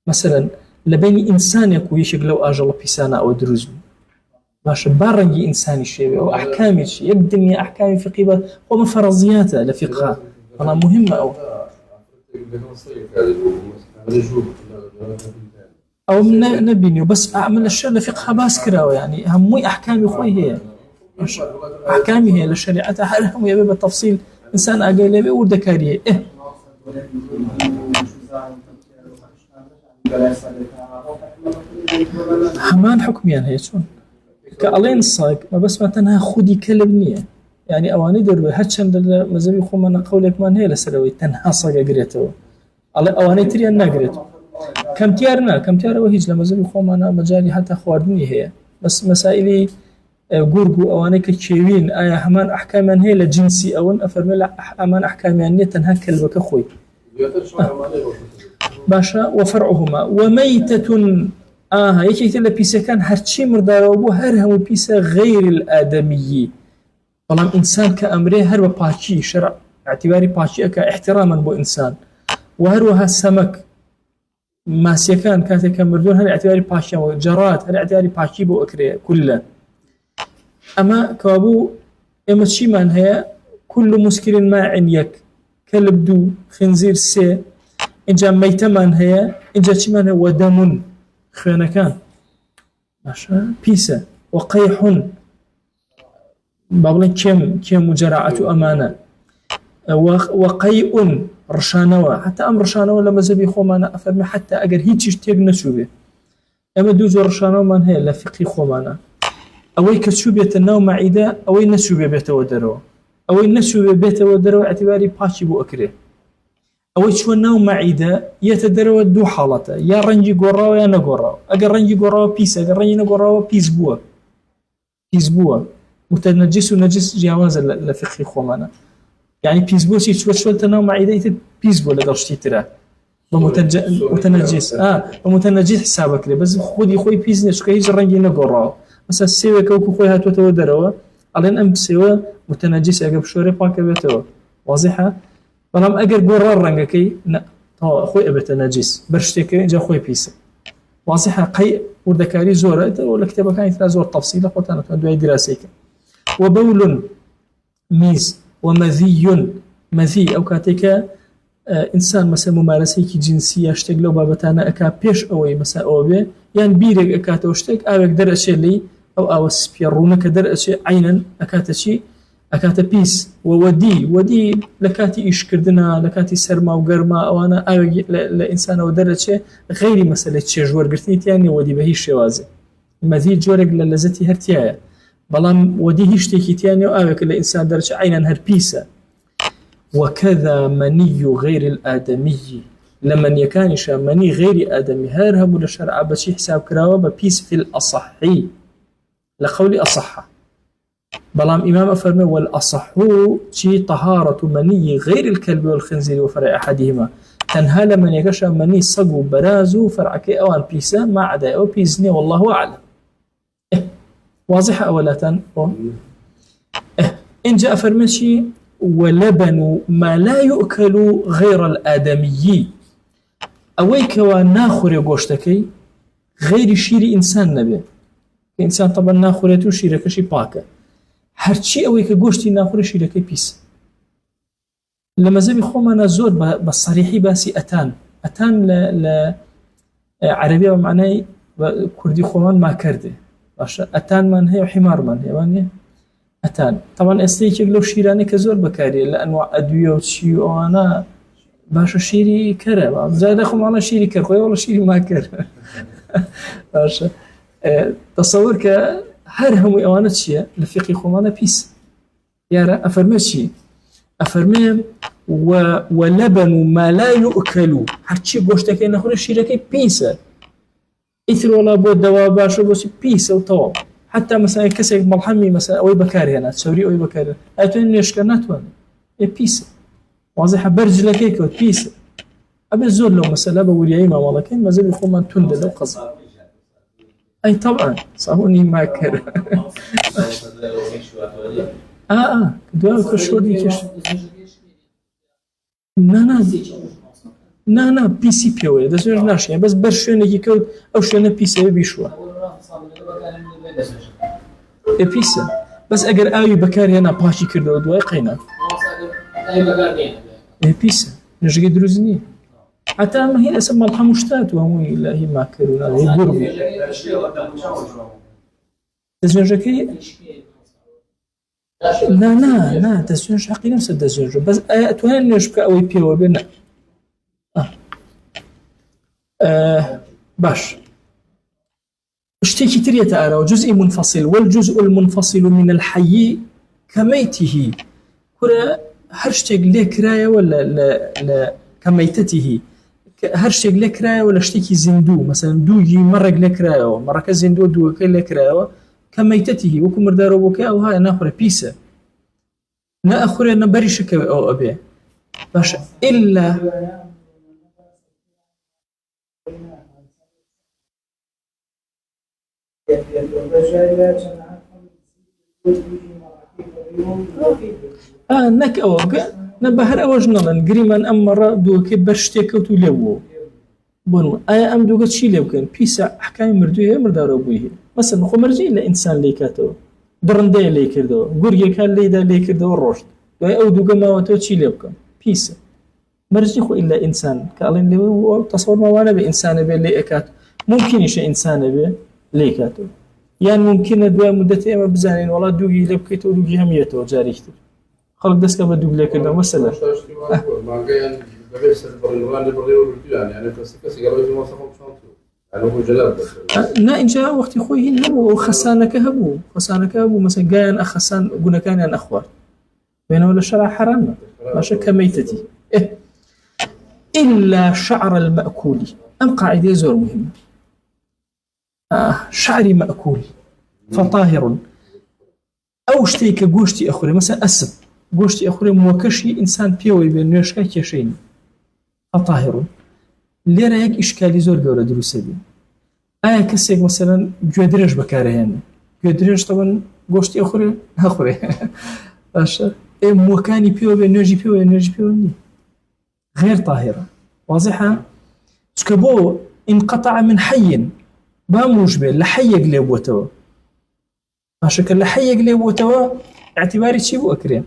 مثلا لبيني إنسان يكو يشغلو أجل بيسانا أو دروزو باش بارنجي إنساني شيء أو أحكامي شيء يبدني أحكامي فقهية وما فرضياتها لفقها أنا مهمة أو نبيني بس أعمل الشيء لفقها باسكرة يعني هموي أحكامي خوي هي أحكامي هي للشريعة هل هم يبي بالتفصيل إنسان أقول لي بيقول ذكريه همان حكميان هي شون كألين الصاق ما بس ما تنها خودي كلبنية يعني أواني دربي هاتشان مزبي خوما قولك ما هي لسروي تنها صاق قريته أواني تري أنا قريته كم تيار وهيج لما زبي خوما مجالي حتى خواردني هي بس مسائلي قرقو أواني كتشيوين آية همان أحكامان هي لجنسي أون أفرمي أمان أحكامان تنها كلبك أخوي باشا وفرعهما وميتة يكي تلا بيسا كان هرشي مردارو بو هرهم بيسا غير الآدمي طالما إنسان كأمره هروا باشي شرع اعتباري باشي أكا احتراما بو إنسان وهروا هالسمك ماسيا كان كاتك مردون هر اعتباري باشي جرات هر اعتباري باشي بو أكري كله أما كوابو إما شي من هي كل مسكر ما عنيك كلب دو خنزير سي إنجا ميتة من هي إنجا شي من هي ودم خيانة كان ماشا بيسا وقيح بابلين كم مجرعة أمانة وقيء رشانوة حتى أم رشانوة لما زبي خومانا أفرمي حتى أجر هيتش تيج نسوبه أما دوز رشانوة من هي لفقي خومانا أوي كسوبية النوم معيدة أوي نسوبة بيت ودرو أوي نسوبة بيت ودرو اعتباري باشي بو أكره أوي شو النوم معيدة يتدرو دو حالته يا رنجي قراو يا نقراو أجر رنجي قراو بيس أجر رنجي نقراو بيس بوا متنجس ونجس جواز لفقه خومانا يعني بيس بوا شو النوم معيدة يت بيس بوا لقرشتي ترى متنجس ومتنجس حسابك لي بس خودي خوي بيس نشكي هيج رنجي نقراو مثلا سوى كوكو خوي هاتو تودروا علين أم سوى متنجس أجر بشوري باك بيتوا واضحة فلام أجر قرار رنجكي لا خوي أبتنجس برشتكي جا خوي بيس واضحة قي وردكاري زورة ولا كتابة كانت زور تفصيل قطعنا كان دراسيك وبول ميز مذي أو كاتيكا إنسان مثلا ممارسة جنسية اشتغل لو بابتانا أكا بيش أوي مثلا أوبي يعني بيرك أكاتو اشتغل أبك درأشي لي أو سبيرونك درأشي عينا أكاتشي أكاتا بيس ودي لكاتي إيش كردنا لكاتي سرما وقرما أو أنا أوي لإنسان أو درأشي غيري مسألة شي جوار قرتني تياني ودي بهي شوازي مذي جورك للزتي هرتيايا بەڵام وەدی هیچ شتێکی تیانێ و ئاوێکە لە ئینسان دەرچ عینەن هەر پیسە. وكذا مني غير الآدمي لمن يكانش مني غير آدمي هر هبو لشرع بشي حساب كراوة ببيس في الأصحي لقول أصحة بلام إمام أفرمي والأصح شي طهارة مني غير الكلب والخنزير وفرع أحدهما تنهى لمن يكش مني صقو برازو فرعك أوان بيسا ما عدا أو بيزني والله أعلم. واضحة أولا إن جاء فرمشي ولبن ما لا يؤكل غير الآدمي أويك وناخر قوشتكي غير شيري إنسان نبي إنسان طبعا ناخرته شيرك شي باكا هرشي أويك قوشتي ناخر شيرك بيس لما زبي خوما زور بالصريحي باسي أتان ل عربية ومعناه كردي خومان ما كرده أتان من هي وحمار من هي وانيه أتان طبعا استيك لو شيراني كزور بكاري لأنواع أدوية وشي وأنا باشا شيري كره زاد أخو معنا شيري كره خويا والله شيري ما كره باشا تصور كهرهم أوانت شيء لفقي خو معنا بيس يا أفرمي شيء أفرمي ولبن ما لا يؤكل هرشي قوشتك نخور شيرك بيسة إثر ولا بود دوا باشا بس بيسة وطواب حتى مثلا كسر ملحمي مثلا أوي بكاري أنا تسوري أوي بكاري أتوني نشكرنات وين بيسة واضحة برج لكيك بيسة أبي الزور لو مثلا بقول ما والله كين ما زال يخون من تند لو قص أي طبعا صابوني ما كر دوا كشور دي كش نا بيسي بيوي ده زور ناشيا بس برشون يجي كود أو شون بيسة بيشوا بيسة بس أجر أوي بكاري أنا باشي كردو دواء قينا بيسة نجي دروزني حتى ما هي اسم الحمشتات وهم لا هي ماكرون هي قرب تزوجكي لا تزوج حقي نفس التزوج بس أتوهن نشبك أوي بيو بنا باش اشتكي ترية أرى جزء منفصل والجزء المنفصل من الحي كميته كرة هرشتك ليك راية ولا لا كميتته هرشتك ليك راية ولا اشتكي زندو مثلا دوجي مرق ليك راية مرة كزندو دوك ليك راية كميتته وكم مردارو بك أو هاي ناخر بيسة نا أخر أنا بريشك أو أبي باش إلا نك أو نبهر أوجنا قريما أمر دوك برشتك وتلوه بون أم دوك شيء لو كان بيسا حكاية مردوية مردارو بيه مثلا خو مرجي إلا إنسان ليكاتو درندي ليكردو قرية كان ليدا ليكردو الرشد أو دوك ما وتو شيء لو كان بيسا مرجي خو إلا إنسان كالين لو تصور ما وانا بإنسان بليكات ممكن يشي إنسان بليكاتو يعني ممكن دوا مدة أما بزانين والله دوجي لبكيتو دوجي هميتو جاريكتو خلق دسك بدوج لكردو مثلا ما كان بس البرنامج يعني كسي قالوا في مصر هو جلاب لا إن جاء وقت خوي هو خسانك هبو مثلا جاء أخسان قلنا كان أن أخوات بينه ولا شرع حرام ما شك ميتتي إلا شعر المأكول أم قاعدة زور مهمة شعري مأكول فطاهر أو شتيك جوشتي أخرى مثلا أسب جوشتي أخرى موكشي إنسان بيوي بين نشكا كيشين فطاهر لێرە یەک ئیشکالی زۆر گەورە دروستە بێ ئایا کەسێک مەسەلەن گوێ درێژ بەکارهێنێ گوێ درێژ تەوەن گۆشتی ئەخورێ هەخورێ باشە مووەکانی پێوە بێ نوێژی پێوە نییە غێر طاهرە واضحە چکە بۆ انقطع من حي باموش بێ لە حەیەک لێ بووتەوە باشە کە لە حەیەک لێ بووتەوە اعتیباری چی بوو ئەکرێ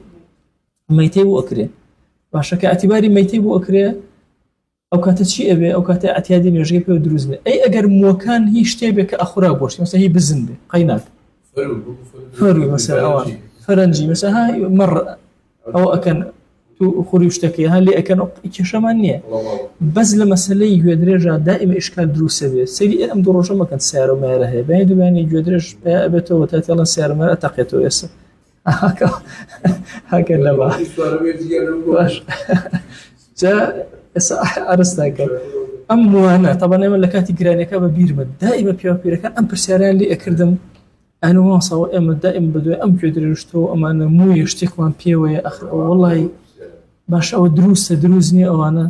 مەیتەی بوو ئەکرێ باشە کە اعتیباری مەیتەی بوو ئەکرێ أو كانت شيء أبي أو كانت اعتيادي نرجع فيه ودروزنا أي أجر موكان هي شتى كأخرى بوش مثلا هي بزنبة قينات فرو مثلا أو فرنجي مثلا هاي مرة أو أكن تو خوری شتێکی هەر لێ ئەەکەن کێشەمان نییە بەس لە مەسلەی گوێدرێژە دائیمە ئیشکال دروستە بێت سەری ئەم دوو ڕۆژە مەکەن سیارە و مایرە هەیە بەیان دوێنێ گوێدرێژ ئەبێتەوە تا تێڵەن سیارەمەرە تەقێتەوە ئێستا هاکە لەبا باش جا ئێستا ئارستاکە ئەم وانە تەبەن ئێمە لە کاتی گرانیەکە بە بیرمە دائیمە پیاوەپیرەکان ئەم پرسیاریان لێ ئەکردم ئەنواسەوە ئێمە دائیم بەدوێ ئەم گوێدرێژتەوە ئەمانە مویە شتێکمان پێوەیە ئەخ وەڵی باش ئەوە دروستە دروست نییە ئەوانە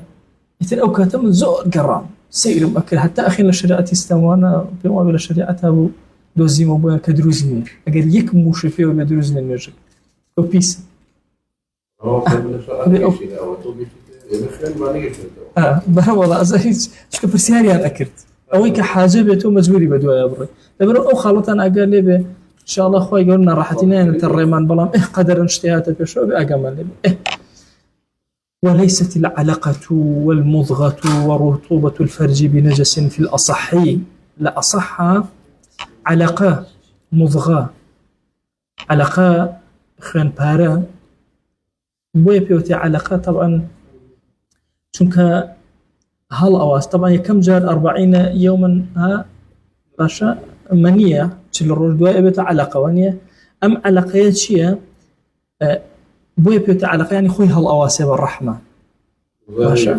ئیتر ئەو کاتە من زۆر گەڕام سەیرم ئەکرد هەتا ئەخین لە شریعەتی ئیسلامانە پێم وابێ لە شریعەتا بوو دۆزیمەوە بۆیان کە دروست نییە ئەگەر یەک موشی پێوە بێ دروست نیە نوێژێک ئەو پیسە بەڵا ئەزا هیچ چکە پرسیاریان ئەکرد ئەوەی کە حاجە بێتەوە مەجبوری بە دوایە بڕێ لەبەرەوە ئەو خاڵەتان ئاگار لێ بێ انشاءالله خۆی گەور ناڕەحەتی نایەنێتە ڕێمان بەڵام قەدەرن شتێ پێشەوە بێ ئاگامان لێ بێ وليست العلقة والمضغة ورطوبة الفرج بنجس في الأصح لا أصح علقة مضغة علقة خوێن پارە بۆیە پێوتێ علقة طبعا چونکە هەڵ ئەواز طبعا یەکەم جار 40 يوما ها باشە منیە چ لە ڕۆژ دوای ئەبێتە علقەوە نیە ئەم علقەیە چییە بۆیە پێوتە علقە ینی خۆی هەڵ ئەواسێ بە ڕەحمە باشە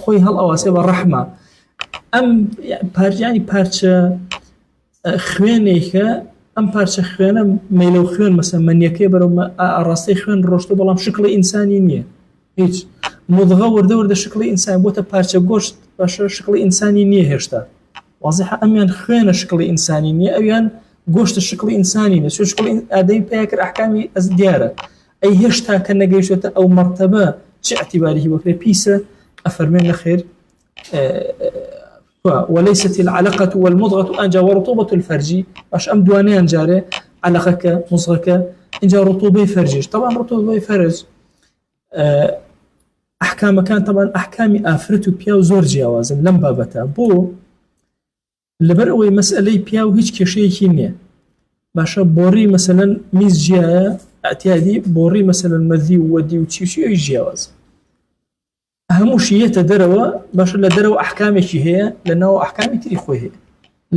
خۆی هەڵ ئەواسێ بە ڕەحمە ئەم پارچانی پارچە خوێنێکە ئەم پارچە خوێنە مەیلە و خوێن مەسە منیەکەی بەرەو ئاڕاستەی خوێن ڕۆشتە بەڵام شکڵی ئینسانی نییە هیچ مضغە وردە شکڵی ئینسان بۆتە پارچە گۆشت باشە شکڵی ئینسانی نییە هێشتا واضحە ئەمیان خوێنە شکڵی ئینسانی نییە ئەویان گۆشتە شکڵی ئینسانی نیە چۆن شکڵی ئادەی پێیا کرد ئەحکامی ئەس دیارە ئەی هێشتا کە نەگەیشتە ئەو مەرتەبە چ اعتباری وەکرێ پیسە ئەفەرمێن لەخێر وليست العلقة والمضغة أنجا ورطوبة الفرج باش أم دواني أنجاري علقك مضغك إنجا رطوبة فرجش طبعا رطوبة فرج أحكام كان طبعا أحكام آفرت بياو زور جياوازن لم بابتا بو لبرأوي مسألة بياو هيج كشيء نية باشا بوري مثلا ميز جيايا اعتيادي بوري مثلا مذي ودي وتشي جياواز هەمووشیەتە دەرەوە باشە لە دەرەوە ئەحکامێکی هەیە لەناو ئەحکامی تری خۆی هەیە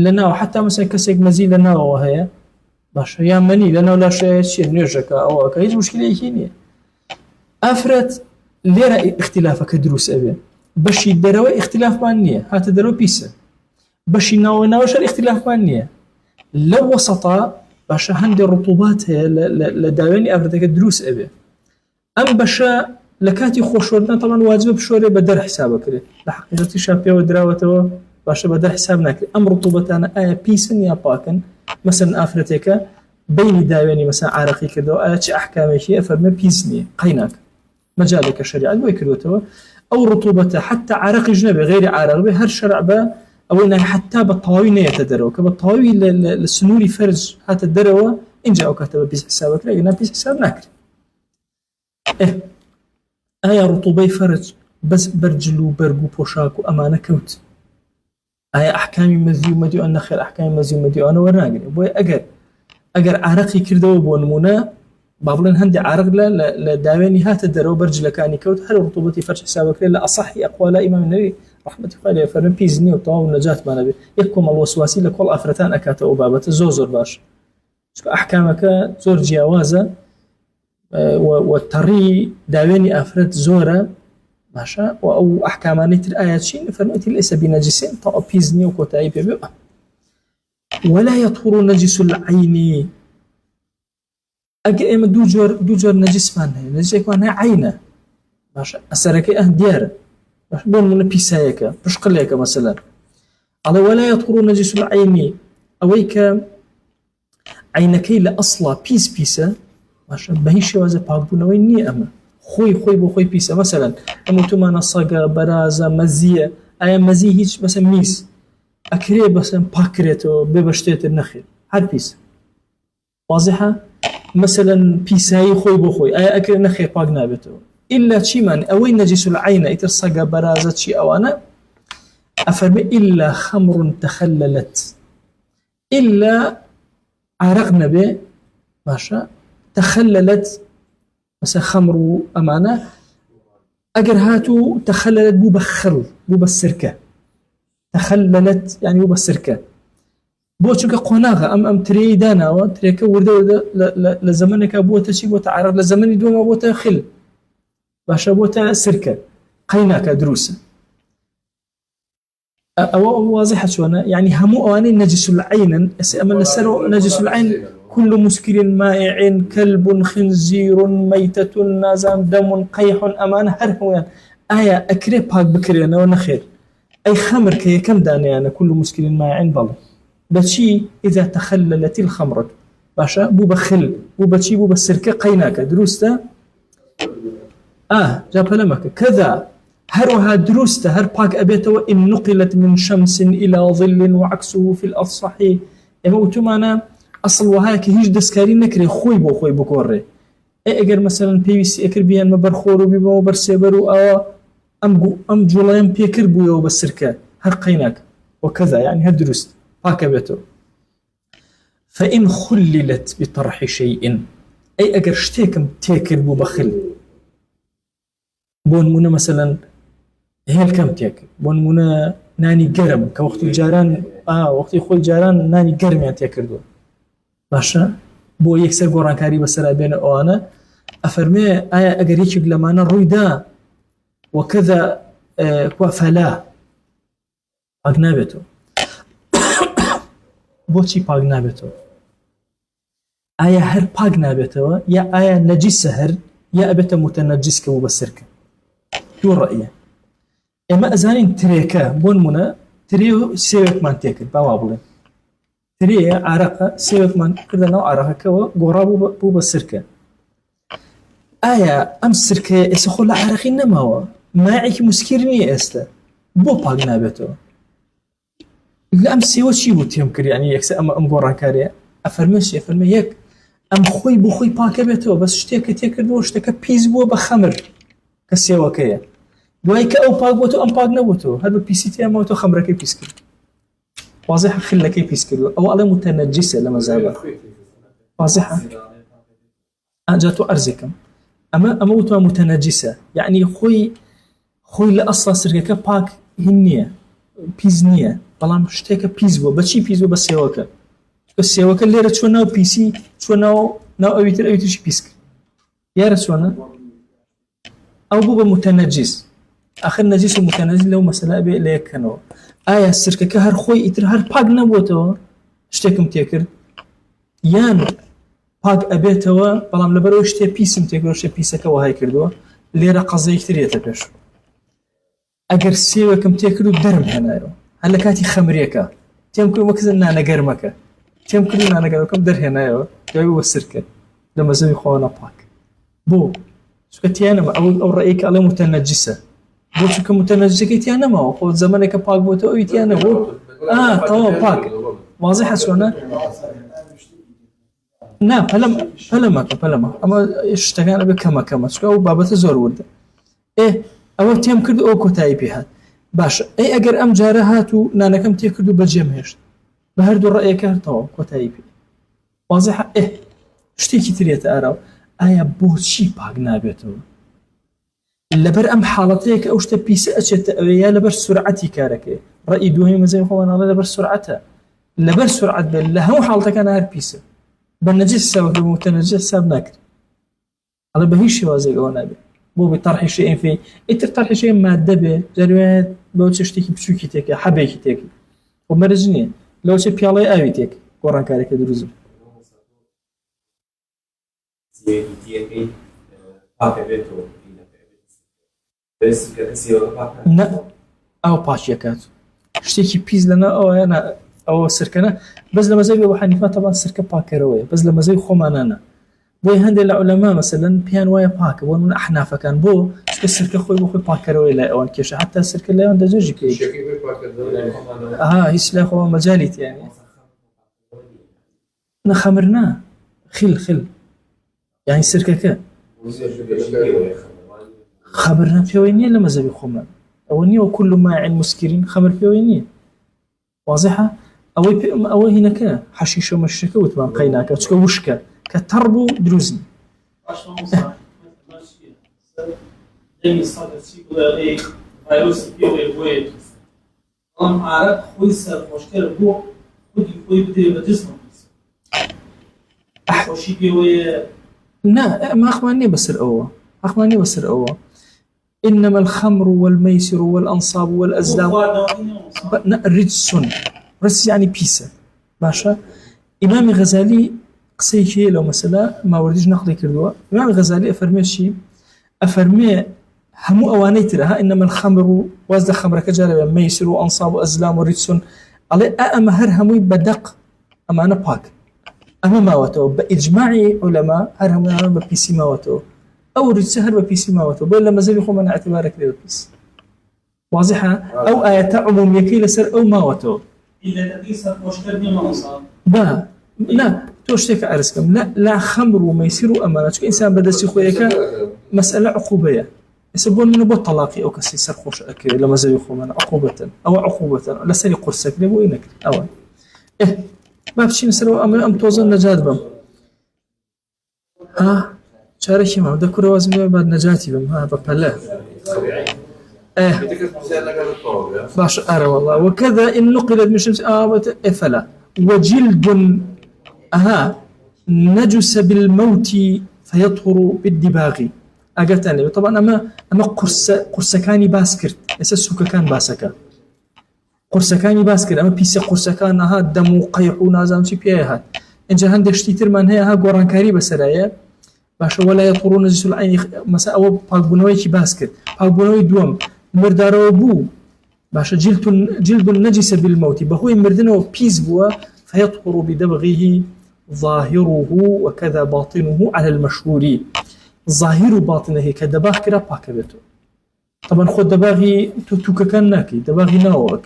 لەناو حتا مەسەن کەسێک مەزی لە ناوەوە هەیە باشە یان مەنی لەناو لاشەیە چیە نوێژەکە ئەوەکە هیچ مشکلەیەکی نییە ئافرەت لێرە اختلافەکە دروست ئەبێ بەشی دەرەوە اختلافمان نییە هاتە دەرەوە پیسە بەشی ناوەشەر اختلافمان نییە لەو وەسەتا باشە هەندێک ڕوتوبات هەیە لە داوێنی ئافرەتەکە دروست ئەبێ ئەم بەشە لكاتي خوشورنا طبعا واجب بشوري بدر حسابه كده لحقيقتي شابيه ودراوته باشه بدر حساب ناكل امر رطوبتنا ايا بيسن يا باكن مثلا افرتك بين داويني مثلا عارقي كده ايا شي احكام شيء فرمي بيسني قيناك مجالك الشريعه ويكروته او رطوبته حتى عرق جنبي غير عرق هر شرع به او انه حتى بالطاوي يتدروا كبالطاوي للسنوري فرج حتى الدروه ان جاء كتب بيس حسابك لقينا بيس حساب ناكل آیا رطوبه فرج بس برجل و برگ و پوشاک و ئەمانە کەوت ئایا ئەحکامی مەزی و مەدیوان نەخێر ئەحکامی مەزی و مەدیوانە وەرناگرێت بۆیە ئەگەر عارەقی کردەوە بۆ نمونە با بڵێن هەندێک عارەق لە داوێنی هاتە دەرەوە بەرجلەکانی کەوت هەر رطوبەتی فرج حسابەکرێت لە ئەصەحی ئەقوالە ئیمام نەووی ڕەحمەتی خوای لێ فەرمێ پیس نییە و تەواو نەجاتمانە بێ یەک کۆمەڵ وەسواسی لە کۆڵ ئافرەتان ئەکاتەوە ئەو بابەتە زۆر باش چونکە ئەحکامەکە زۆر جیاوازە والطري داويني أفراد زورة ماشا أو أحكاماني تر آياتشين فرميتي ليس بنجسين طاو بيزني وكوتاي بيبقى ولا يطهر نجس العين أجي إما دوجور نجس مانها نجس مانها عينه ماشا أسرك ديار ماشا بون من بيسايك بشقليك مثلا على ولا يطهر نجس العين أويك عينكي لأصلا بيسة ماشا بهي شوازه پاکبوونەوەی نییە ئەمە خۆی بۆ خۆی پیسە مەسەلەن ئەم وتمانە سەگە بەرازە مەزیە ئایا مەزی هیچ بەسە میس ئەکرێ بەسەن پاکرێتەوە بێ بە شتێتر نەخێر هەر پیسە واضحە مەسەلەن پیسایی خۆی بۆ خۆی ئایا ئەکرێ نەخێر پاک نابێتەوە ئللا چیمان ئەوەی نەجیس العینە ئیتر سەگە بەرازە چی ئەوانە ئەفەرمێ ئللا خەمڕ تەخەلەلەت ئللا عارەق نەبێ باشە تخللت مثلا خمر وأمانة أجر هاتو تخللت بو بخل بو بالسركة تخللت يعني بو بالسركة بو چونك قناغة أم تري دانا تريك ورده لزمنك بو تشي بو تعرض لزمن دوما بو تخل باشا بو سركة قيناك دروسة أو واضحة شونا يعني همو أواني نجس العين أمل السر نجس العين كل مسكر مائع كلب خنزير ميتة نازم دم قيح أمان هرهوان آية أكري باك بكرينا ونخير أي خمر كي كم داني أنا كل مسكر مائع بل بشي إذا تخللت الخمرة باشا بو بخل بو بشي بو بسركة قيناك دروستا جاب لمك كذا هروها دروسته هر باك أبيته وإن نقلت من شمس إلى ظل وعكسه في الأفصح إما وتمانا أصل وهاك هيج دسكاري نكري خوي بكوري أجر مثلا PVC أكر بيان مبرخور وبيبا مبرسيبرو أو أم جولين بيكر بويا وبسركة هر قيناك وكذا يعني هر دروست باك أبيته فإن خللت بطرح شيء أي أجر شتيكم تيكر بو بخل بون منا مثلا هيل كم تيك بون منا ناني قرم كوقت الجاران وقت خوي جاران ناني قرم يعني تيكردو باشا بو يكسر قران كاري بسرا بين اوانا افرمي ايا اگر يچ لمانا رويدا وكذا فلا اغنابتو بوچي پاغنابتو ايا هر پاغنابتو يا ايا نجس هر يا ابت متنجس كو بسرك دو رأيه اما ازانين تريكا بون منا تريو سيوك مان تيكل باوابلين تري عرقه سيوك مان كذا نوع عرقه كوا غرابو بو بسركه آية أم سركه اسخول عرقي نماوا ماعك مسكرني استا بو باغنا بتو لا سيو شي بو تيمكر يعني يكس ام غوران كاريا افرمي يك ام خوي بو خوي باكه بتو بس شتيك تيكردو شتك بيز بو بخمر كسيوا كيا دويك او باغ بوتو ام باغ نبوتو هذا بي سي تي ام تو خمره كي بيسكر واضحه خله كي بيسكر او على متنجسه لما زابا واضحه اجاتو ارزكم اما وتو متنجسه يعني خوي لا اصلا سركه باك هنيه بيزنيه بلام شتيك بيزبو بشي بيزبو بسيوكا السيوكا اللي رتشونا بي سي شونا نو اويتر شي بيسك يا رتشونا او بو متنجس اخر نجس ومتنجس لو مساله بي ليك كانوا آية السركه كهر خوي اتر هر باغ نبوتو شتيكم تيكر يان باغ ابيتوا بلام لبرو شتي بيسم تيكر شتي بيسكا وهاي كردو ليره قضيه كثير بيش اگر سيوكم تيكرو درم هنايرو هلا كاتي خمريكا تيمكن وكزنا نغرمكا تيمكن انا نغرمكم در هنايرو جايبو السركه لما زي خونا باك بو سكتيانا او رايك على متنجسه بو شو كمتنجسه كيتيانا ما هو زمانك باك بوتو ايتيانا بو تو باك واضحه شلون نا فلما اما اشتغل بكما شو بابته زور ورده او تيم كرد او كوتاي بها باش اي اگر ام جارهاتو نانكم تيكردو بجمهش بهردو رايك تو كوتاي بي واضحه شتيكي تريت ارى ايا بوشي باغ نابتو لبر ام حالتك او شت بيس اتشت يا لبر سرعتي كارك راي دوهم زي هو انا لبر سرعتها لبر سرعه بالله هو حالتك انا بيس بالنجس سبب المتنجس سبب نكر على بهيش وازي وانا بو بطرح شيء في طرح شيء ماده به جريات لو تشتكي بشوكي تك حبيكي تك ومرجني لو شي بيالاي اويتك قران كارك دروز لا او باشيكات شتكي بيز لنا او انا او سركنا بس لما زي ابو حنيفه طبعا سركه باكرويه بس لما زي خمانانا بوي هندي العلماء مثلا بيان ويا باك ومن احناف كان بو السركه خوي بو باكروي لا اون كيش حتى السركه لا عند زوجي كي يسلا خو مجاليت يعني نخمرنا خل يعني السركه خبرنا في وينيه لما زبي خمان اوني وكل ما مسكرين خمر في وينيه واضحه او هناك حشيشه مشكه وتبان قيناك تشكو وشكه كتربو دروزني دائما صادر شيء ولا ايه فيروس بيوي وين هم عارف خويسر مشكلة هو خودي بدي بجسمه وشي بيوي لا ما أخواني بسر أوه أخواني بسر أوه إنما الخمر والميسر والأنصاب والأزلام رجس رجس يعني بيسة باشا إمام غزالي قسيكي لو مثلا ما ورديش نقلي كردوا إمام غزالي أفرمي شيء أفرمي همو أواني ترها إنما الخمر وازد خمر كجارة ميسر وأنصاب وأزلام ورجس على أما هر همو بدق أما أنا باك أما ماوتو بإجماع علماء هر همو أنا ببيسي ماوتو أو رجس هر ببيسي ماوتو بل لما زي يخو من اعتبارك لي ببيس واضحة أو آيات عموم يكي لسر أو ماوتو إلا تديس مشكلة دي ما نصاب با لا توشتك أرسكم لا خمر وميسر أمانة شو إنسان بدأ يخويك مسألة عقوبية يسبون منه بو طلاقي أو كسي سرخوش أكي لما زي يخو من عقوبة أو عقوبة لا سري قرصك لبو إنك أو إيه ما بشي نسلو أم توزن نجات بم ها شاركي ما بدأ كل وازم بعد نجاتي بم ها ببلا باش أرى والله وكذا إن نقلت من شمس فلا وجلد نجس بالموت فيطهر بالدباغ أجتني طبعا أما قرصكاني باسكرت أساسك كان باسكا قرصكاني باسكر أما بيس قرصكان دم وقيح ونازم شي بيها إن جهان دشتيتر من هي قران كاري بسرايا باش ولا يطهر نجس العين مسا أو باغبونوي كي باسكت باغبونوي دوم مردارو بو باش جلد نجس بالموت بهوي مردنه بيز بوا فيطهر بدبغه ظاهره وكذا باطنه على المشهور ظاهر باطنه كدباغ كرا باكبتو طبعا خود دباغي توكا كان ناكي دباغي ناوك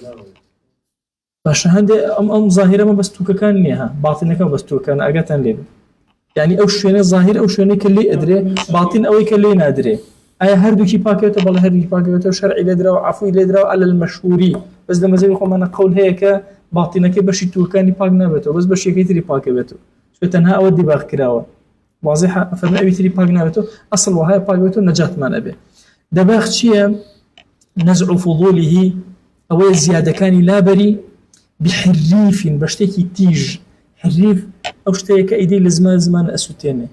باش هندي ام ظاهره ما بس توكا كان نيها باطنك بس توكا كان اجتن لي يعني او شيء ظاهر او شيء كلي ادري باطن او كلي نادري أي هردو كي باكيته بالله هردو كي باكيته شرعي لدرا وعفوي لدرا على المشهوري بس لما زي يقول أنا قول هيك باطنك بشي تو كاني باك نابته بس بشي كيتري باكيته شو تنها أودي باخ كراوة واضحة فما أبي تري باك نابته أصل وهاي باكيته نجاة ما نبي دباخ شيء نزع فضوله أو زيادة كان لابري بحريف بشتكي تيج حريف أو شتيك أيدي لزمان أسوتيني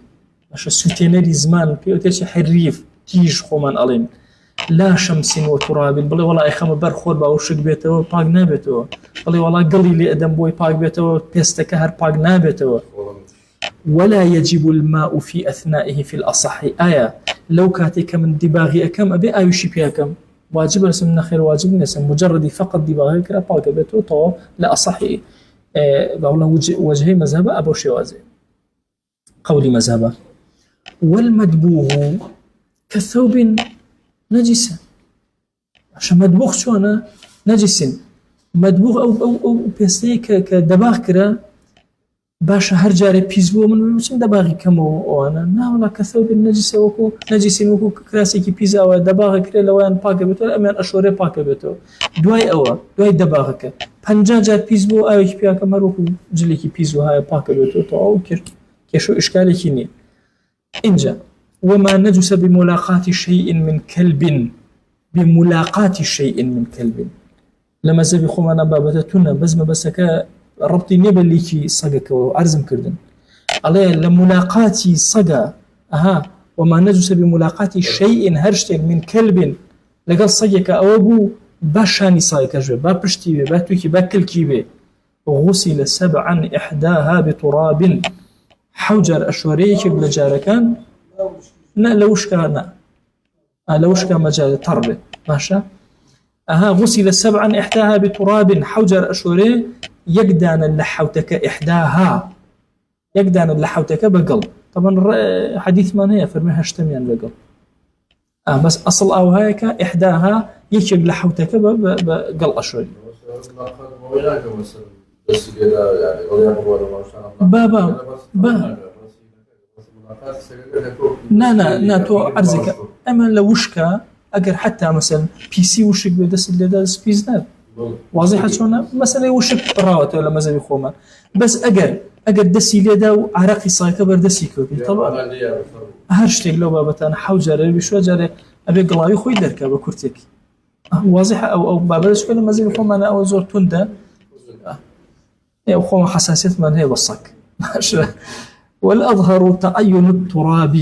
باش السوتيني زمان بيوتيش حريف تيج خومن ألين لا شمس وتراب بلي والله إخام برخور باوشك بيته باق نابته بلي والله قلي لي أدم بوي باق بيته بيستك هر باق نابته ولا يجب الماء في أثنائه في الأصح آية لو كاتك من دباغي أكم أبي آيوشي بيكم واجب رسمنا خير واجب نسم مجرد فقط دباغي كرا باق بيته طو لا أصحي بقول وجهي مذهب أبو شوازي قولي مذهبه والمدبوغ كثوب نجس عشان مدبوغ شو أنا نجس مدبوغ أو بيستي كدباغ كرا باشا هرجاري بيزبو من مسلم دباغي كمو أنا نا ولا كثوب نجس وكو نجس وكو كراسي كي بيزا أو دباغ كرا لو أن باك بيتو أمان أشوري باك بيتو دواي دباغك بنجا بيزبو أو كي بياك مروكو جلي كي بيزو هاي باك بيتو تو كيشو إشكالي كيني إنجا وما نجس بملاقاة شيء من كلب بملاقاة شيء من كلب لما زبي خومانا بابتتنا بزم بسكا ربطي نبل ليكي صقك وعرزم كردن عليه لملاقاتي صقا وما نجس بملاقاة شيء هرشتك من كلب لقال صقك أو أبو باشاني صايك أجوه بابشتي باتوكي باكلكي بي غسل 7 إحداها بتراب حوجر أشوريك بلجاركان لا لوشكا لوشكا مجال تربة ماشا غسل 7 إحداها بتراب حوجر أشوري يقدان اللحوتك إحداها يقدان اللحوتك بقل طبعا حديث ما هي فرميها اشتميان بقل بس أصل أو هيك إحداها يكيق لحوتك بقل أشوري با نا تو عرزك اما لوشكا اگر حتى مثلا بي سي وشك بدس اللي دا سبيزنات واضحه شلون مثلا وشك راوت ولا مزبي خوما بس اگر دسي لدا عراقي صايكه بردسي كوبي طبعا هەر شتێک لەو بابەتانە حەوت جارە بشوە جارێ ئەبێ گڵاوی خۆی دەرکە بە کورتێکی واضحە ئەو بابەتش لە مەزەی خۆمانە ئەوە زۆر توندە خۆمە حساسیتمان هەیە بە سەگ باشە والأظهر تعين التراب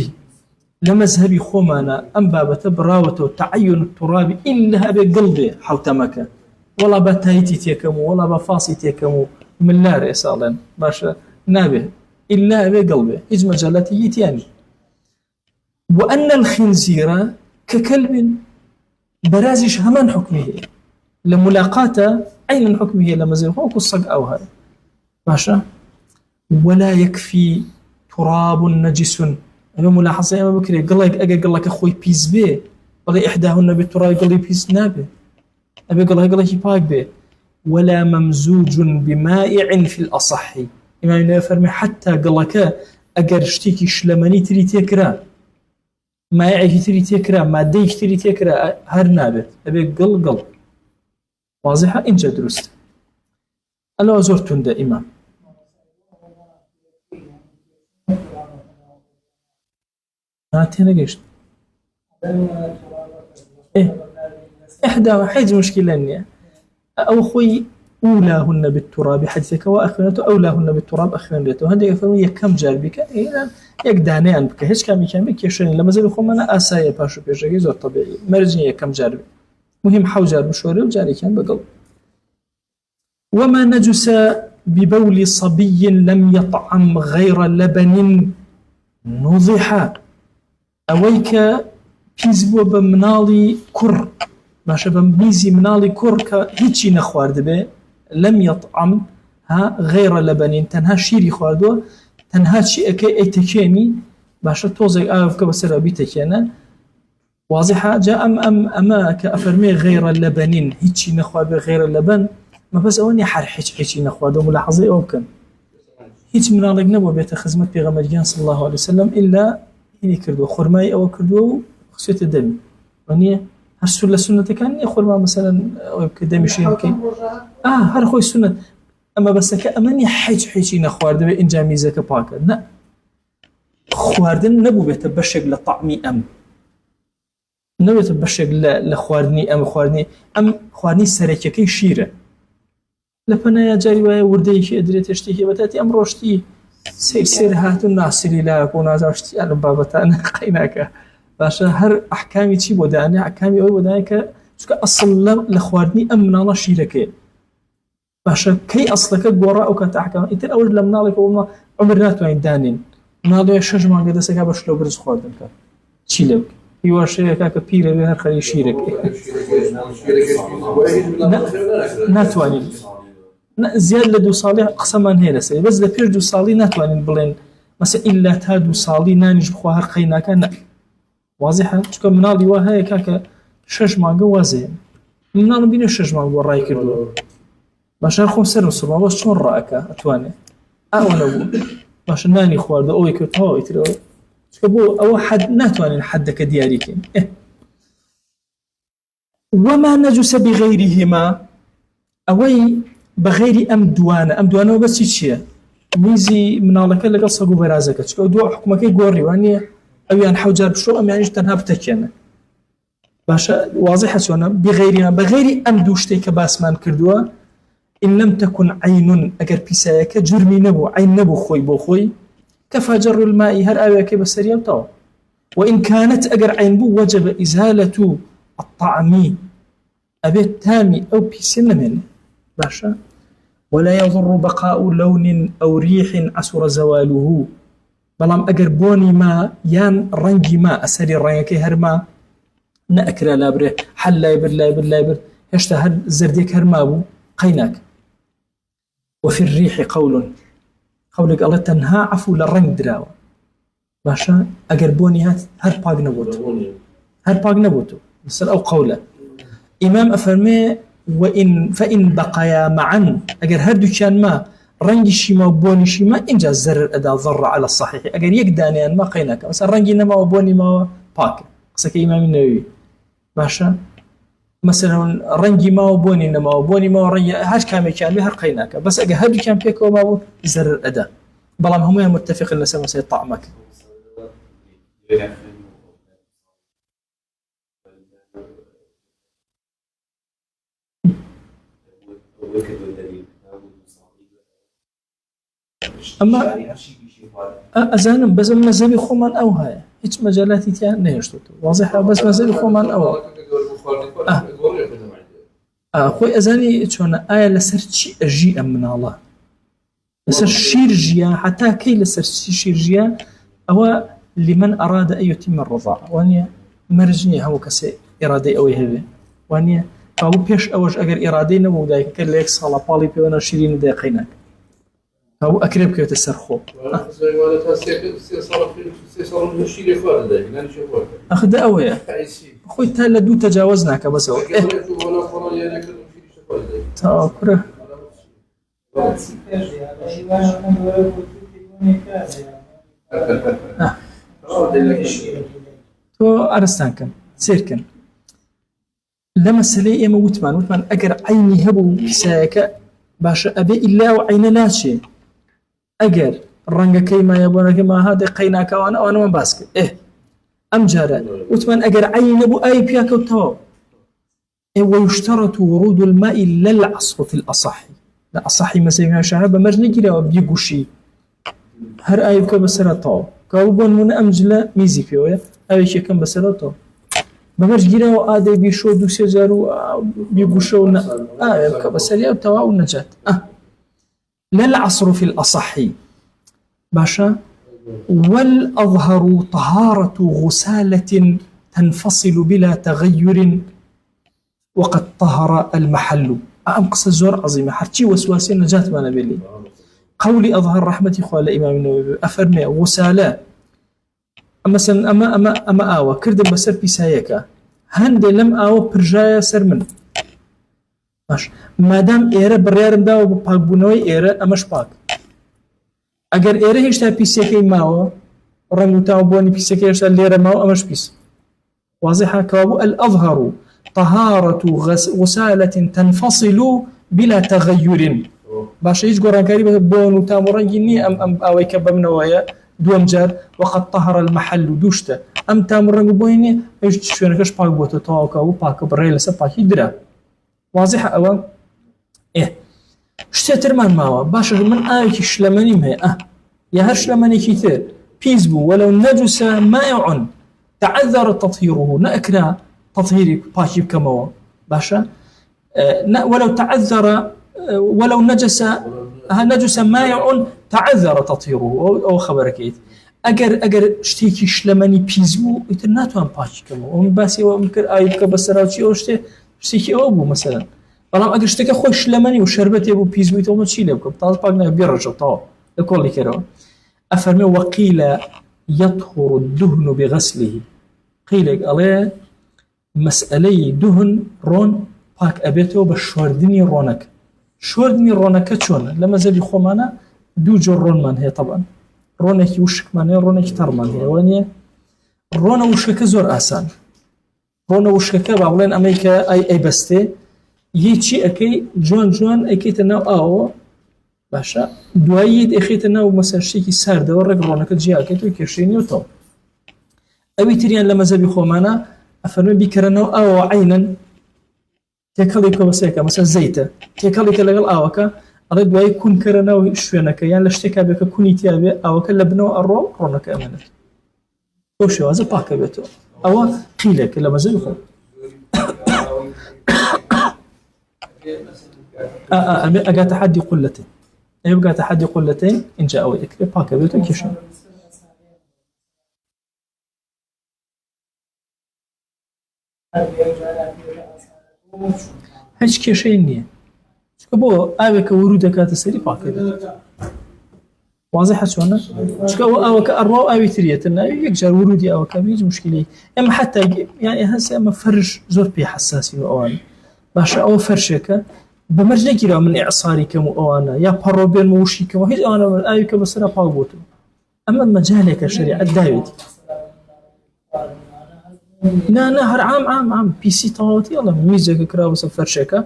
لمذهبي خومانا أم بابة براوة تعين التراب إلا بقلبي حوتمك ولا بتايتي تيكمو ولا بفاصي تيكمو من لا رئيسالا باشا نابه إلا بقلبي إج مجالاتي يتياني وأن الخنزير ككلب برازش همان حكمه لملاقاته أين حكمه لما زي هو كالصق أو هذا باشا ولا يكفي تراب نجس أنا ملاحظة يا بكري قال لك أخوي بيز بي ولا إحداهن بالتراب قال لي بيز نابه أبي قال لك باك بي ولا ممزوج بمائع في الأصح إمام يفرمي حتى قال لك أجر اشتكي شلماني تري تكرا مائع تري تكرا مادة تري تكرا هر نابه أبي قل واضحة إن درست ألا زرتون ده إمام هاتينا قشت إحدى حيث مشكلة إني أو خوي أولاهن بالتراب حديثك وأخوانته أولاهن بالتراب أخوانته هذا يفهمون كم جاربك إذا يقدعني أن بك هيش كم بك يشين لما زال خمنا أسايا باشو بيجي زور طبيعي مرجني كم جارب مهم حو جارب شوري وجاري كان بقل وما نجس ببول صبي لم يطعم غير لبن نضح أويك بيزبو بمنالي كر باشا بميزي منالي كر كهيتشي نخوارد به لم يطعم ها غير لبن تنها شيري خواردو تنها شي اكي اتكيني باشا توزي آفك بسر بيتكينا واضحة جاء أما كأفرمي غير لبن هيتشي نخوارد به غير اللبن ما بس أوني حر هيتشي نخواردو ملاحظي أو كان هيتش منالك نبو بيت خزمة بيغمر صلى الله عليه وسلم إلا هني كردو خرماي أو كردو خصوصية الدم يعني هالسنة سنة كان خرما مثلا كدم شيء كي هر خوي سنة أما بس كأماني حيش نخوارد بإن جاميزة كباكر لا خواردن نبو بيتبشق لطعمي نبو بيتبشق لخواردني خواردني سريكي شيرة لبنا يا جاري ويا وردي شيء أدريت أشتكي بتاتي أم روشتي سير هاتو ناصري لا كون عزاشتي على بابتان قيناك باشا هر أحكامي تي بوداني أحكامي أوي بوداني كا أصل لخواردني أمنا الله شيركي باشا كي أصلك جوراء وكانت أحكام إنت الأول لم نالك وما عمرنا توين دانين نالو يشج ما قد سكاب شلو برز خواردن كا تشيلك يواشي كا كبيرة بهر خلي شيرك ناتواني زيادة دو صالح قسمان هي لسه بس لبير دو صالي ناتوانين بلين مثلا إلا تادو صالي نانيش بخواه هر قينا كان واضحة چونکە مناڵی وا هەیە کاکە 6 مانگە وازەیە مناڵم بینێ 6 مانگ بۆ ڕای کردووە باشە خۆم سەرم سوڕما بەس چۆن ڕائەکە ئەتوانێ ئەوە نەبوو باشە نانی خواردە ئەوەی کردەوە ئیترەوە چونکە بۆ ئەوە حەد ناتوانین حەدەکە دیاریکەین وما نجس بغيرهما أوي بغير أم دوانة وبس چییە میزی مناڵەکە لەگەڵ سەگ و بەرازەکە چونکە دو حکومەکەی گۆڕی وانە أويان حوجار بشو أم يعني تنها بتكينا باشا واضحة سوانا بغير أم دوشتي كباسمان كردوا إن لم تكن عين أجر بيسايك جرمي نبو عين نبو خوي بو خوي كفى جر الماء هر آويك بسريا وطاو وإن كانت أجر عين بو وجب إزالة الطعم أبيت تامي أو بيسن من باشا ولا يضر بقاء لون أو ريح عسر زواله بەڵام ئەگەر بۆنی ما یان ڕەنگی ما ئەسەری ڕەنگەکەی هەرما نەئەکرا لابرێ حەل لای بر هێشتا هەر زەردێک هەرما بوو قەیناک وفي الريح قولك الله تەنها عەفو لە ڕەنگ دراوە باشە ئەگەر بۆنی هات هەر پاک نەبووتو مثل ئەو قەولە ئیمام ئەفەرمێ فإن بقيا معا أجر هردو كان ما رنجي شيما وبوني شيما إنجا زر أدا ضر على الصحيح أجر يقدانيان ما قيناك مثلا رنجي نما وبوني ما باك قصك إمام النووي باشا مثلا رنجي ما وبوني نما وبوني ما ورنجي هاش كامل كان بهر قيناك بس أجر هردو كان بيك وما زر أدا بلام هم متفق لسه مثلا طعمك اما ازانم بس مذهبي خومان او هاي هیچ مجالاتی تیان نهشتو واضحه بس مذهبي خومان او خوي ازاني شلون آية لسر شي اجي من الله لسر شيرجيا حتى كي لسر شيرجيا او لمن اراد ان يتم الرضاعه واني مرجني هو كسي ارادي او يهبه واني او بيش اوج اگر ارادي نمو دايك كليك صاله بالي بيونا شيرين دقيقينك او اكريب كيو تسرخو اخذ اويا خوي تالا دو تجاوزناك بس هو تاكره تو ارستانكم سيركن لما سلي اما وتمان اقر عيني هبو كسايك باشا ابي الا وعين لاشي اقر الرنقه كيما يبونك ما هذا قيناك وانا ما باسك ام جارة وتمان اقر عين ابو اي بياك وتو ويشترط ورود الماء للعصر في الاصح لا اصحي مثلا شعب مرجني كده بيقوشي هر ايبك بسرطه كوبون من امجله ميزي فيه اي شيء كان بسرطه بمرج جيرا ادي بيشو دو سيزارو بيقوشونا يبقى بسريع توا والنجاة للعصر في الاصح باشا والاظهر طهارة غسالة تنفصل بلا تغير وقد طهر المحل أمقص الزور عظيمة حرتي وسواسي نجاة ما نبيلي قولي أظهر رحمتي خوال الإمام النووي أفرمي غسالة مثلا أما آوى كردم بسر بيسايكا هندي لم آوى برجايا سر من ماش مادام إيرا بريارم داو بباك بونوي إيرا أماش باك أجر إيرا هشتا بيسايكي ماوى رمو تاو بوني بيسايكي هشتا ليرا ماوى أماش بيس واضحة كوابو الأظهر طهارة غسالة تنفصل بلا تغير باش يجي قرانكاري بون وتام رنجيني ام اوي كبمنا ويا دوم جار وقد طهر المحل دوشته ام تام رنج بويني ايش شنو كش باك بوتو توكا وباك بريل سباك يدرا واضحه او شتتر من ماوا باش من ايش شلمني ما يا هرشلمني كثير بيزبو ولو نجس مائع تعذر تطهيره نأكنا تطهيري باكي كما باشا ولو تعذر ولو نجس مائع تعذر تطهيره او خبركيت اگر شتيكي شلمني بيزبو يتناتوان باكي كما ومن باسي وممكن ايبك بسراوتي او شتيكي اوبو مثلا بلام اگر شتيكي خوش شلمني وشربتي ابو بيزبو يتوما تشيلي بكم طاز باقنا بيرجو طاو لكل كيرو افرمي وقيل يطهر الدهن بغسله قيل عليه مسألة دهن رون باك أبيته بشوردني رونك شوردني رونك شون لما زال يخومانا دو جور رون من هي طبعا رونك وشك من هي رونك تر من هي وانيا رونا وشك زور آسان رونا وشك بعولين أمريكا أي بستي يجي أكي جوان أكي تناو أو باشا دوايد أخي تناو مثلا شيء سارد ورق رونك تجي أكي تو كيشيني وتو أبي تريان لما زال يخومانا أفرمي بكرناو أو عينا تكليك وسيكا مثلا زيتة تكليك لقل أوكا أريد واي كون كرناو شوينك يعني لشتكا بك كوني تيابي أوكا لبناو الرو رونك أمانت وشو هذا باكا بيتو أو قيلك لما زي يخو أقا تحدي قلتين يبقى تحدي قلتين إن جاء ويك باكا بيتو كيشو هیچ کێشەی نییە چکە بۆ ئاوێکە ورود دەکاتە سەری پاکە واضحە چۆنە چکە ئەو ئاوەکە ئەڕوا و ئاوی تریەتە ناوی یەک جار ورودی ئەوەکە هیچ مشکلی ئێمە حتا یعنی هەست ئەمە فەرش زۆر پێ حساسی و ئەوانە باشە ئەوە فەرشێکە بەمەرج نەگیرەوە من ئیعساری کەم و ئەوانە یا پەڕۆ بێن و وشی کەمەوە هیچ ئەوانە ئاویکە بەسەرا پاک بۆتەوە ئەمە مەجالێکە شەریعەت داوێتی نا هر عام بي سي طاوتي والله ميزك كرا وسب فرشكا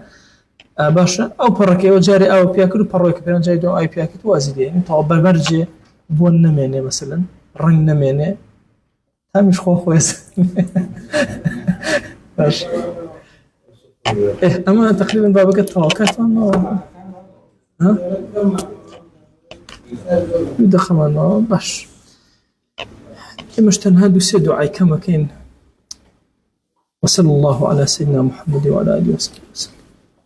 باشا او بركه وجاري او بياكل بروك بين جاي دو اي بياكل وازيدين طاب برجه بون نمنه مثلا رنگ نمنه مش خو كويس. باش إيه أما تقريبا بابك التوقعت أنه ها يدخل أنه باش مشتن هادو سي دعاء كما كاين. وصلى الله على سيدنا محمد وعلى آله وصحبه وسلم.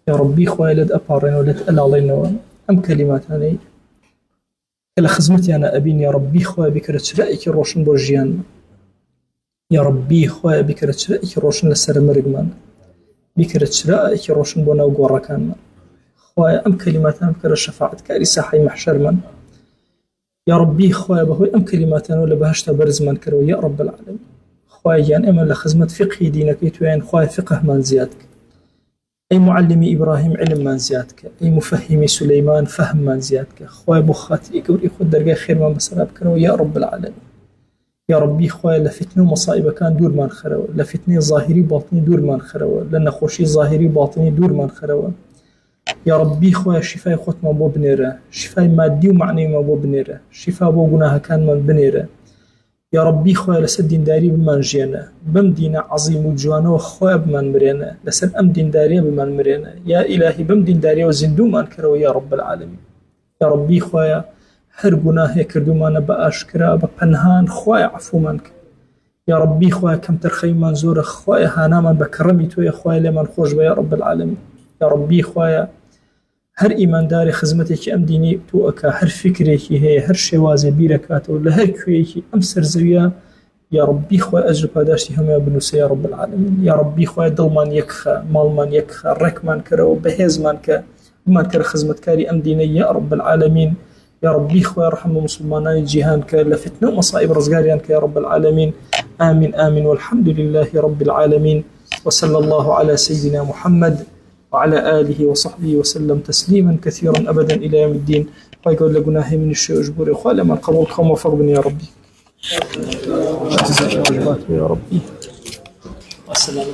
يا ربي خويا لد أبارين ولد ألا علينا أم كلمات هاني إلى خزمتي أنا أبين يا ربي خويا بكرة رأيك روشن بوجيان. يا ربي خويا بكرة رأيك روشن لسر مرقمان بكرة رأيك روشن بونا وقوركان خويا أم كلمات أم كرة شفاعة كاري ساحي محشر من. يا ربي خويا بهوي أم كلمات ولا بهشت برز من كرو يا رب العالمين. خويا يعني أما لخزمة فقه دينك يتوين خويا فقه من زيادك. أي معلمي إبراهيم علم من زيادك، أي مفهمي سليمان فهم من زيادك. خويا بخاتي يقول يخد درجة خير من بسراب كرو يا رب العالمين. يا ربي خويا لفتنة ومصائب كان دور من خروا، لفتنة ظاهري باطني دور من خروا، لأن خوشي ظاهري باطني دور من خروا. يا ربي خويا شفاء خط ما بو بنيرة، شفاء مادي ومعني ما بو بنيرة، شفاء بو جناها كان من بنيرة. يا ربي خويا لسد دين داري بمن جينا بم دين عظيم وجوانا وخويا بمن مرينا لسد أم دين داري بمن مرينا. يا إلهي بم دين داري وزندو من كرو يا رب العالمين. يا ربي خويا هر جناه كردو ما نبقى أشكره بپنهان خويا عفو منك. يا ربي خويا كم ترخي منزور خويا هانا من بكرمي تو يا خويا لمن خوش يا رب العالمين. يا ربي خويا هر إيمان داري خزمتك أم ديني توأكا هر فكرك هي هر شوازي بيركاته ولا هر كويك أم سرزويا. يا ربي خويا أجرب داشتي هم يا بنوس يا رب العالمين. يا ربي خويا دلمان يكخى مالمان يكخى ركمان كرو بهزمان ك بمان كر خزمت كاري أم ديني يا رب العالمين. يا ربي خويا رحمة مسلمان جيهان كلفتنا ومصائب رزقاريان يا رب العالمين. آمين آمين والحمد لله رب العالمين. وصلى الله على سيدنا محمد وعلى آله وصحبه وسلم تسليما كثيرا أبدا إلى يوم الدين. ويقول لقناه من الشيء أجبر إخوة من قبولكم وفربني يا ربي. يا ربي. والسلام.